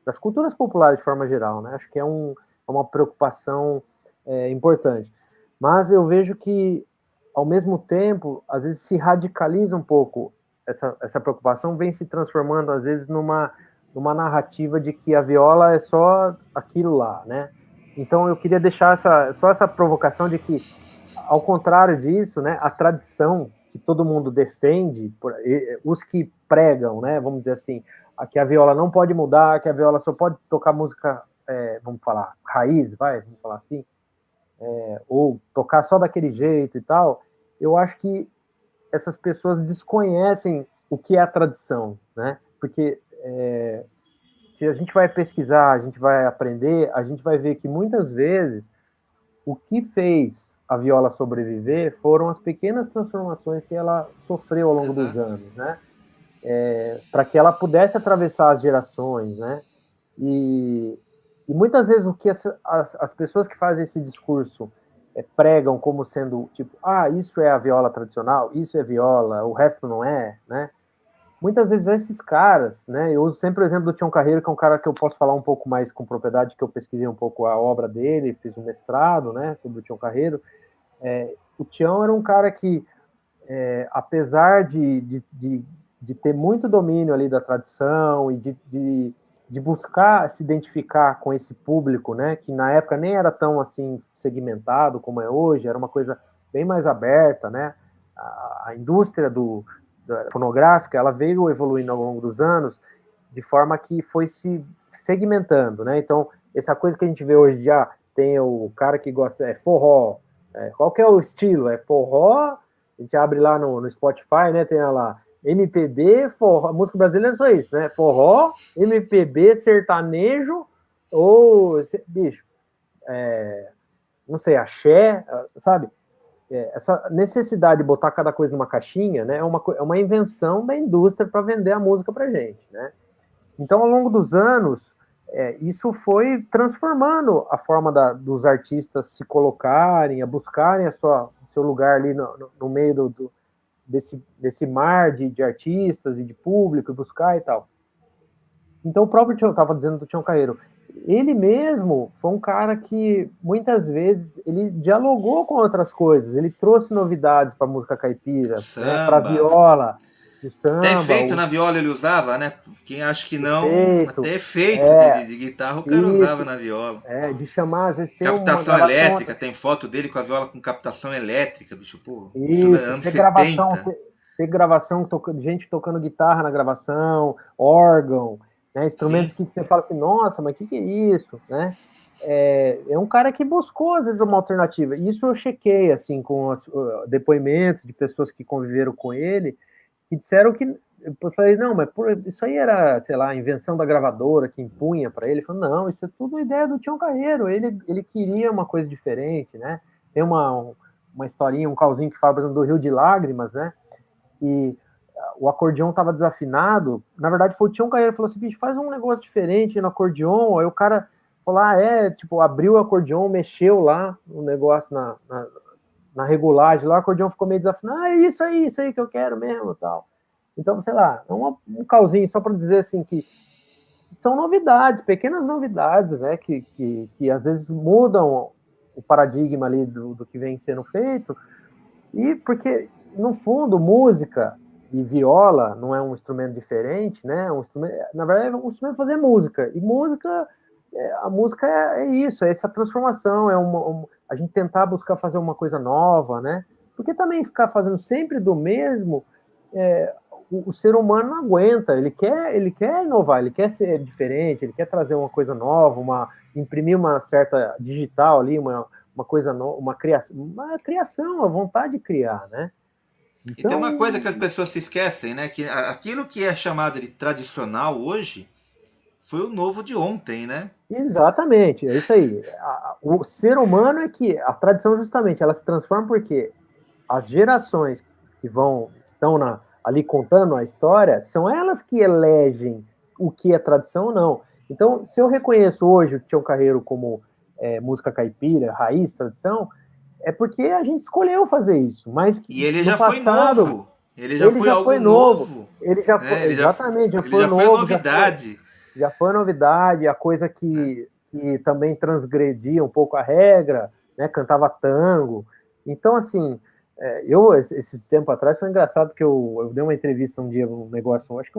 das culturas populares de forma geral, né? Acho que é uma preocupação importante. Mas eu vejo que, ao mesmo tempo, às vezes se radicaliza um pouco essa preocupação, vem se transformando, às vezes, numa narrativa de que a viola é só aquilo lá, né? Então eu queria deixar só essa provocação de que, ao contrário disso, né, a tradição que todo mundo defende, os que pregam, né, vamos dizer assim, que a viola não pode mudar, que a viola só pode tocar música, vamos falar, raiz, vamos falar assim, ou tocar só daquele jeito e tal, eu acho que essas pessoas desconhecem o que é a tradição, né? Porque se a gente vai pesquisar, a gente vai aprender, a gente vai ver que muitas vezes o que fez a viola sobreviver foram as pequenas transformações que ela sofreu ao longo dos Exato. anos, né? Para que ela pudesse atravessar as gerações, né? E, e muitas vezes o que as pessoas que fazem esse discurso pregam como sendo tipo, isso é a viola tradicional, isso é viola, o resto não é, né? Muitas vezes esses caras, né? Eu uso sempre o exemplo do Tião Carreiro, que é um cara que eu posso falar um pouco mais com propriedade, que eu pesquisei um pouco a obra dele, fiz um mestrado, né, sobre o Tião Carreiro. O Tião era um cara que, apesar de ter muito domínio ali da tradição e de buscar se identificar com esse público, né, que na época nem era tão assim segmentado como é hoje, era uma coisa bem mais aberta, né? A indústria da fonográfica, ela veio evoluindo ao longo dos anos de forma que foi se segmentando, né? Então, essa coisa que a gente vê hoje já tem o cara que gosta forró, qual que é o estilo? É forró, a gente abre lá no Spotify, né? Tem lá MPB, forró, música brasileira é só isso, né? Forró, MPB, sertanejo, ou, bicho, não sei, axé, sabe? Essa necessidade de botar cada coisa numa caixinha, né? É uma invenção da indústria para vender a música pra gente, né? Então, ao longo dos anos, isso foi transformando a forma dos artistas se colocarem, a buscarem seu lugar ali no meio desse mar de artistas e de público, e buscar e tal. Então, o próprio Tião, estava dizendo do Tião Carreiro, ele mesmo foi um cara que, muitas vezes, ele dialogou com outras coisas, ele trouxe novidades para a música O caipira, né, para a samba. viola, o Até samba, efeito na viola ele usava, né? Quem acha que o não, efeito, até efeito é, de guitarra o cara usava isso, na viola. de chamar, às vezes tem uma Captação gravação, elétrica, tem foto dele com a viola com captação elétrica, bicho, pô. Isso é isso, anos ter gravação, 70. ter gravação, gente tocando guitarra na gravação, órgão, né, Sim. instrumentos que você fala assim, nossa, mas o que é isso, né? É um cara que buscou, às vezes, uma alternativa. Isso eu chequei, assim, com os depoimentos de pessoas que conviveram com ele, que disseram que... Eu falei, não, mas isso aí era, sei lá, a invenção da gravadora que impunha para ele. Ele falou, não, isso é tudo ideia do Tião Carreiro. Ele queria uma coisa diferente, né? Tem uma historinha, um causinho que fala, por exemplo, do Rio de Lágrimas, né? E o acordeão estava desafinado. Na verdade, foi o Tião Carreiro que falou assim, bicho, faz um negócio diferente no acordeão. Aí o cara falou, tipo, abriu o acordeão, mexeu lá no negócio, na regulagem lá, o acordeão ficou meio desafinado. É isso aí que eu quero mesmo, tal. Então, sei lá, é um causinho só para dizer assim que são novidades, pequenas novidades, né, que às vezes mudam o paradigma ali do que vem sendo feito, e porque, no fundo, música e viola não é um instrumento diferente, né, na verdade é um instrumento fazer música, e a música é isso, é essa transformação, a gente tentar buscar fazer uma coisa nova, né, porque também ficar fazendo sempre do mesmo, é, o ser humano não aguenta, ele quer inovar, ele quer ser diferente, ele quer trazer uma coisa nova, imprimir uma certa digital ali, uma coisa nova, uma criação, a vontade de criar, né? E tem uma coisa Então, que as pessoas se esquecem, né? Que aquilo que é chamado de tradicional hoje foi o novo de ontem, né? Exatamente, é isso aí. O ser humano é que a tradição justamente ela se transforma porque as gerações que estão ali contando a história são elas que elegem o que é tradição ou não. Então, se eu reconheço hoje o Tião Carreiro como música caipira, raiz, tradição, é porque a gente escolheu fazer isso. Mas E ele no já foi passado novo. Ele já ele foi já algo foi novo, novo, ele já né? foi exatamente, já Ele foi já foi novo, novidade, já foi novidade, a coisa né? que também transgredia um pouco a regra, né? Cantava tango. Então, assim, esse tempo atrás foi engraçado porque eu dei uma entrevista um dia, um negócio, acho que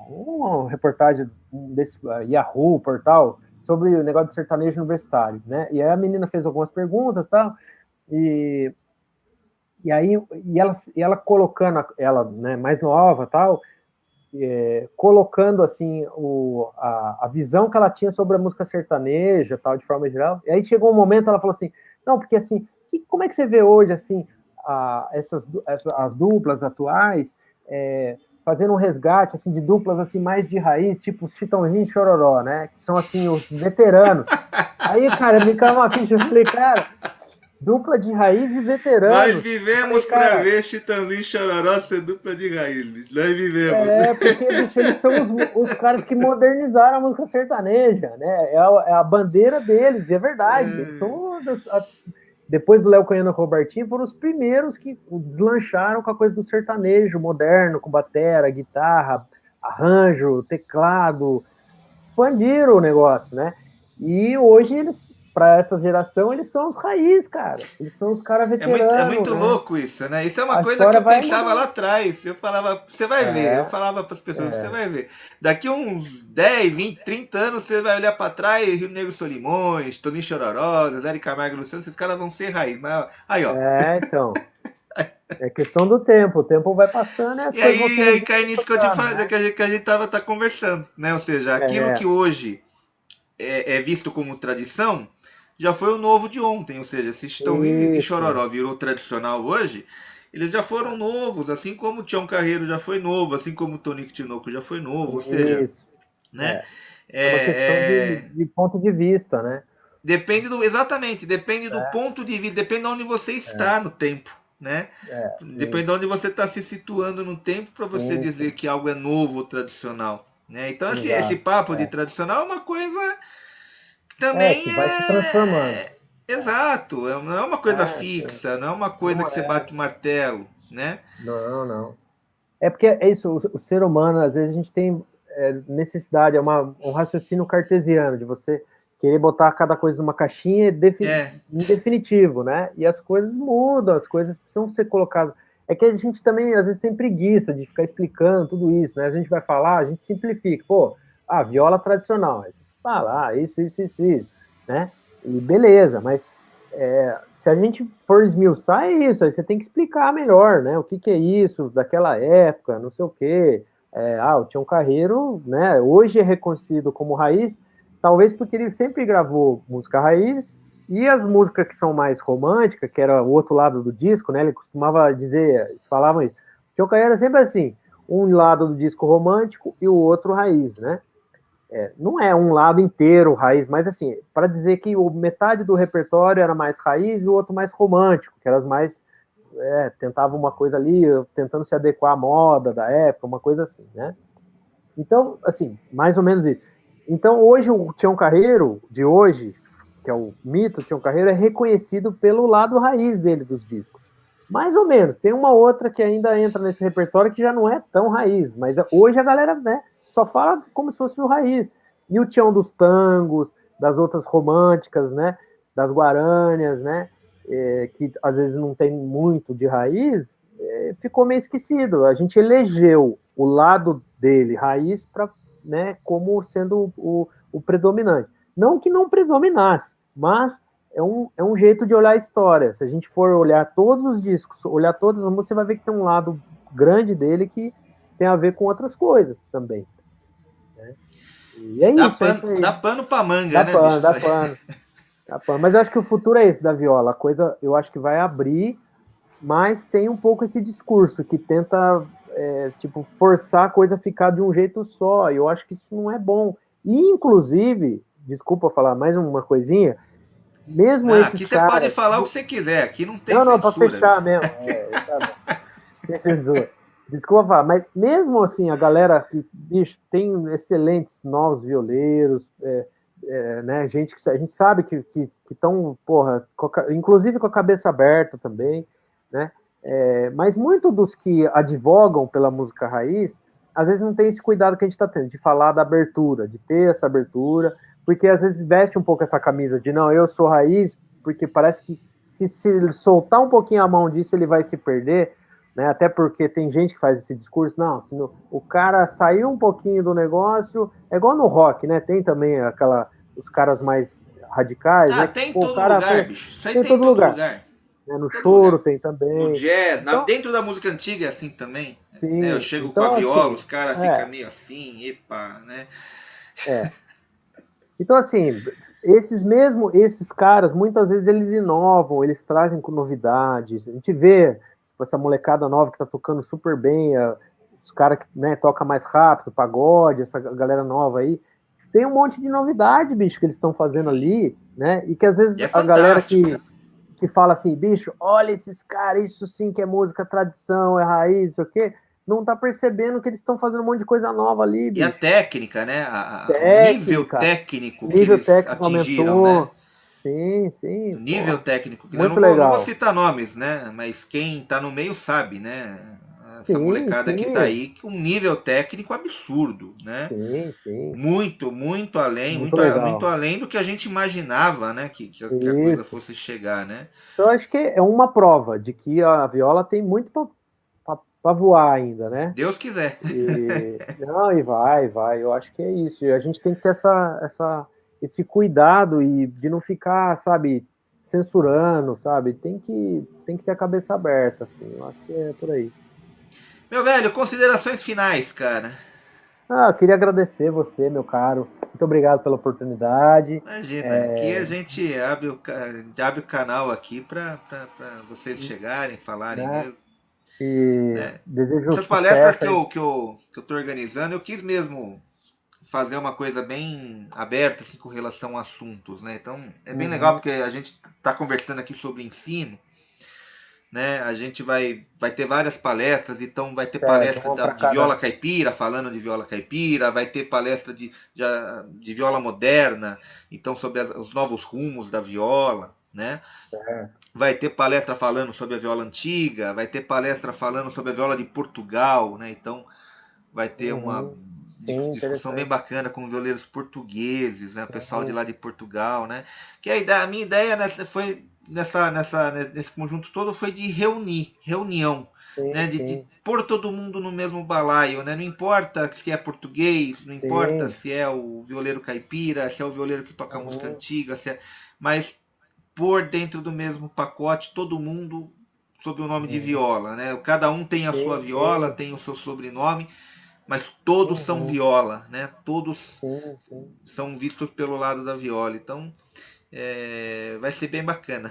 uma reportagem desse Yahoo, portal, sobre o negócio de sertanejo universitário, né? E aí a menina fez algumas perguntas, tal, e, e aí ela colocando ela, né, mais nova, tal, colocando assim a visão que ela tinha sobre a música sertaneja, tal, de forma geral. E aí chegou um momento ela falou assim, não, porque assim, como é que você vê hoje assim as duplas atuais fazendo um resgate assim de duplas assim mais de raiz, tipo Chitãozinho e Chororó, né? Que são assim os veteranos. Aí, cara, me caiu uma ficha, eu falei, cara, dupla de raiz e Nós veteranos. Eu falei, vivemos para cara, ver Chitãozinho e Chororó ser dupla de raiz, bicho. Nós vivemos. porque, bicho, eles são os caras que modernizaram a música sertaneja, né? É a bandeira deles, e é verdade. Eles são, depois do Léo Canhano e Robertinho, foram os primeiros que deslancharam com a coisa do sertanejo moderno, com batera, guitarra, arranjo, teclado, expandiram o negócio, né? E hoje eles, para essa geração, eles são os raiz, cara. Eles são os caras É veteranos, muito né? louco isso, né? Isso é uma A coisa que história eu vai pensava lá mudando. atrás. Eu falava, você vai ver. Eu É, falava para as pessoas, você é. vai ver. Daqui uns 10, 20, 30 anos, você vai olhar para trás, Rio Negro Solimões, Toninho Chororó, Zé Camargo e Luciano, esses caras vão ser raiz. Mas, aí, ó. Então. É questão do tempo. O tempo vai passando e as E coisas vão aí sendo cai nisso que eu te desmitificadas, falei, né? que a gente tá conversando, né? Ou seja, aquilo É, que hoje é visto como tradição, já foi o novo de ontem. Ou seja, se Chitãozinho e isso. Chororó virou tradicional hoje, eles já foram novos, assim como o Tião Carreiro já foi novo, assim como o Tonico Tinoco já foi novo. Ou seja, Isso. né? É, é uma questão É, de ponto de vista, né? depende do exatamente, depende do É, ponto de vista, depende de onde você é, está no tempo, né? Depende sim, de onde você está se situando no tempo para você sim, dizer sim. que algo é novo ou tradicional, né? Então esse Exato. papo de É, tradicional é uma coisa que também que vai se transformando. exato, não é uma coisa Sim. fixa, não é uma coisa Não que você é. bate o martelo, né? Não, não. É porque é isso, o ser humano, às vezes a gente tem necessidade, um raciocínio cartesiano, de você querer botar cada coisa numa caixinha É, em definitivo, né? E as coisas mudam, as coisas precisam ser colocadas. É que a gente também, às vezes, tem preguiça de ficar explicando tudo isso, né? A gente vai falar, a gente simplifica. Pô, viola tradicional. Aí você fala, isso, né? E beleza, mas se a gente for esmiuçar, é isso, aí você tem que explicar melhor, né? O que, que é isso, daquela época, não sei o quê. O Tião Carreiro, né? Hoje é reconhecido como raiz, talvez porque ele sempre gravou música raiz, e as músicas que são mais românticas, que era o outro lado do disco, né? Ele costumava dizer, eles falavam isso. O Tião Carreiro é sempre assim, um lado do disco romântico e o outro raiz, né? Não é um lado inteiro raiz, mas assim, para dizer que metade do repertório era mais raiz e o outro mais romântico, que era as mais tentava uma coisa ali, tentando se adequar à moda da época, uma coisa assim, né? Então, assim, mais ou menos isso. Então, hoje o Tião Carreiro de hoje, que é o mito Tião Carreiro, é reconhecido pelo lado raiz dele dos discos. Mais ou menos. Tem uma outra que ainda entra nesse repertório que já não é tão raiz, mas hoje a galera, né, só fala como se fosse o raiz. E o Tião dos tangos, das outras românticas, né, das guarâneas, né, que às vezes não tem muito de raiz, ficou meio esquecido. A gente elegeu o lado dele, raiz, para, né, como sendo o predominante. Não que não predominasse, mas é um jeito de olhar a história. Se a gente for olhar todos os discos, olhar todas as músicas, você vai ver que tem um lado grande dele que tem a ver com outras coisas também. Né? E e é isso aí. dá pano pra manga, Dá né, bicho? pano, dá pano, dá pano. Mas eu acho que o futuro é esse da viola. A coisa, eu acho que vai abrir, mas tem um pouco esse discurso que tenta forçar a coisa a ficar de um jeito só. E eu acho que isso não é bom. E, inclusive, desculpa falar mais uma coisinha, mesmo Não, esses aqui você pode caras... falar o que você quiser, aqui não tem Não, para censura, fechar bicho. mesmo, tá bom, sem censura. Desculpa falar, mas mesmo assim, a galera que, bicho, tem excelentes novos violeiros, né, gente que a gente sabe que estão, porra, inclusive com a cabeça aberta também, né, mas muito dos que advogam pela música raiz, às vezes não tem esse cuidado que a gente está tendo, de falar da abertura, de ter essa abertura, porque às vezes veste um pouco essa camisa de, não, eu sou raiz, porque parece que se ele soltar um pouquinho a mão disso, ele vai se perder, né? Até porque tem gente que faz esse discurso, não, se o cara saiu um pouquinho do negócio, é igual no rock, né? Tem também os caras mais radicais, Ah, né? Que, tem em pô, o todo cara lugar, bicho. Isso aí tem em tem em todo todo lugar, lugar. né? No Todo choro lugar. tem No também. jazz, Então, dentro da música antiga é assim também. Né? Eu sim, chego com a então viola, assim, os caras ficam meio assim, epa, né? é. Então, assim, esses caras, muitas vezes eles inovam, eles trazem com novidades. A gente vê tipo, essa molecada nova que tá tocando super bem, os caras que né, toca mais rápido, pagode, essa galera nova aí. Tem um monte de novidade, bicho, que eles estão fazendo Sim. ali, né? E que às vezes E é a galera fantástico. que fala assim, bicho, olha esses caras, isso sim que é música tradição, é raiz, isso o quê, não tá percebendo que eles estão fazendo um monte de coisa nova ali, E a bicho. técnica, né? O nível Técnica, técnico que nível eles técnico atingiram, né? aumentou. Sim, sim, O nível porra. técnico, eu Muito não vou legal. citar nomes, né? Mas quem tá no meio sabe, né? Essa Sim, molecada que tá sim, aí, com um nível técnico absurdo, né? sim, sim. Muito além, Muito muito legal. além do que a gente imaginava, né? Que a coisa Isso. fosse chegar, né? Então, acho que é uma prova de que a viola tem muito para voar ainda, né? Deus quiser. Não, e vai. Eu acho que é isso. E a gente tem que ter esse cuidado e de não ficar, sabe, censurando, sabe? Tem que ter a cabeça aberta, assim. Eu acho que é por aí. Meu velho, considerações finais, cara. Ah, eu queria agradecer você, meu caro. Muito obrigado pela oportunidade. Imagina, aqui a gente abre o canal aqui para vocês chegarem, falarem Né? mesmo, E né? desejo Essas palestras sucesso aí. que eu tô organizando, eu quis mesmo fazer uma coisa bem aberta assim, com relação a assuntos, né? Então é bem legal Uhum, porque a gente está conversando aqui sobre ensino, né? A gente vai ter várias palestras, então vai ter certo, palestra uma para de viola cada. caipira, falando de viola caipira, vai ter palestra de viola moderna, então sobre os novos rumos da viola, né? Certo. Vai ter palestra falando sobre a viola antiga, vai ter palestra falando sobre a viola de Portugal, né? Então vai ter uma Uhum. Sim, discussão bem interessante. bacana com violeiros portugueses, né? O pessoal de Sim, lá de Portugal, né? Que a minha ideia foi nesse conjunto todo foi de reunião, né? sim, De sim, pôr todo mundo no mesmo balaio, né? Não importa se é português, não importa sim. se é o violeiro caipira, se é o violeiro que toca música Uhum, antiga, mas pôr dentro do mesmo pacote todo mundo sob o nome de uhum. viola, né? Cada um tem a sua Sim, viola, sim. tem o seu sobrenome, mas todos são Uhum. viola, né? Todos Sim, sim. são vistos pelo lado da viola. Então, vai ser bem bacana.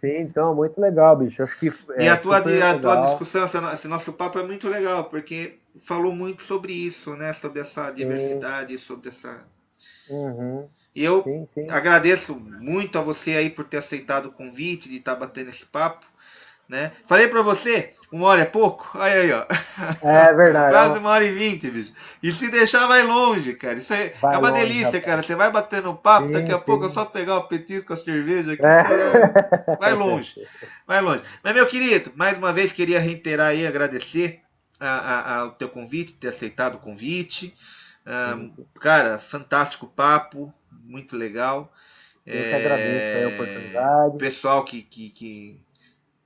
Sim, então, muito legal, bicho. Acho que E é super a tua legal. discussão, esse nosso papo é muito legal, porque falou muito sobre isso, né? Sobre essa Sim. diversidade, sobre essa. Uhum. E eu Sim, sim. agradeço muito a você aí por ter aceitado o convite de estar batendo esse papo. Né? Falei pra você, 1 hora é pouco? Olha aí, ó. É verdade. Quase 1 hora e 20, bicho. E se deixar, vai longe, cara. Isso é Vai uma longe, delícia, rapaz. cara. Você vai batendo papo, daqui Sim, a pouco é só sim. pegar o petisco, a cerveja aqui, É. você vai longe. Vai longe. Mas, meu querido, mais uma vez queria reiterar aí, agradecer ao teu convite, ter aceitado o convite. Ah, Sim, sim. cara, fantástico papo, muito legal. Eu que agradeço aí a oportunidade. Pessoal que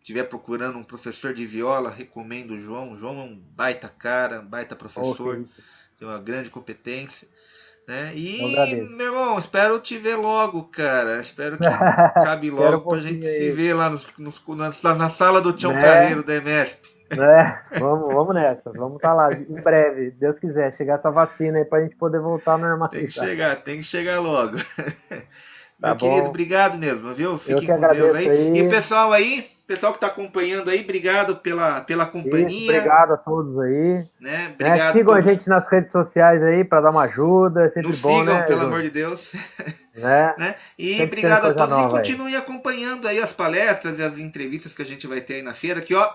estiver procurando um professor de viola, recomendo o João. O João é um baita cara, um baita Oh, que professor, isso. tem uma grande competência. Né? Eu E, agradeço. meu irmão, espero te ver logo, cara. Espero que cabe Espera um logo pra gente pouquinho se aí. ver lá na sala do Tião Né? Carreiro da EMESP. Né? Vamos nessa. Vamos estar lá em breve, Deus quiser, chegar essa vacina aí para a gente poder voltar à normalidade. Tem que chegar logo. Tá Meu querido, bom? obrigado mesmo, viu? Eu Fiquem que com Deus agradeço aí. E aí. pessoal aí, pessoal que está acompanhando aí, obrigado pela companhia. Isso, obrigado a todos aí. Né? Obrigado sigam a a gente nas redes sociais aí para dar uma ajuda. É sempre Nos bom, sigam, né, pelo Júnior? amor de Deus. Né? Né? E Sempre tem obrigado a coisa todos. E nova aí. continuem acompanhando aí as palestras e as entrevistas que a gente vai ter aí na feira, que ó,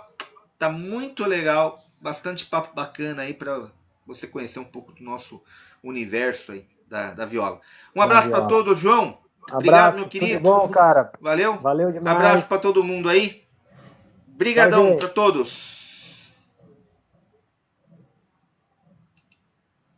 tá muito legal, bastante papo bacana aí para você conhecer um pouco do nosso universo aí da viola. Um abraço para todos, João. Obrigado, meu querido. Tudo bom, cara? Valeu. Valeu demais. Abraço para todo mundo aí. Vai Brigadão ver. para todos.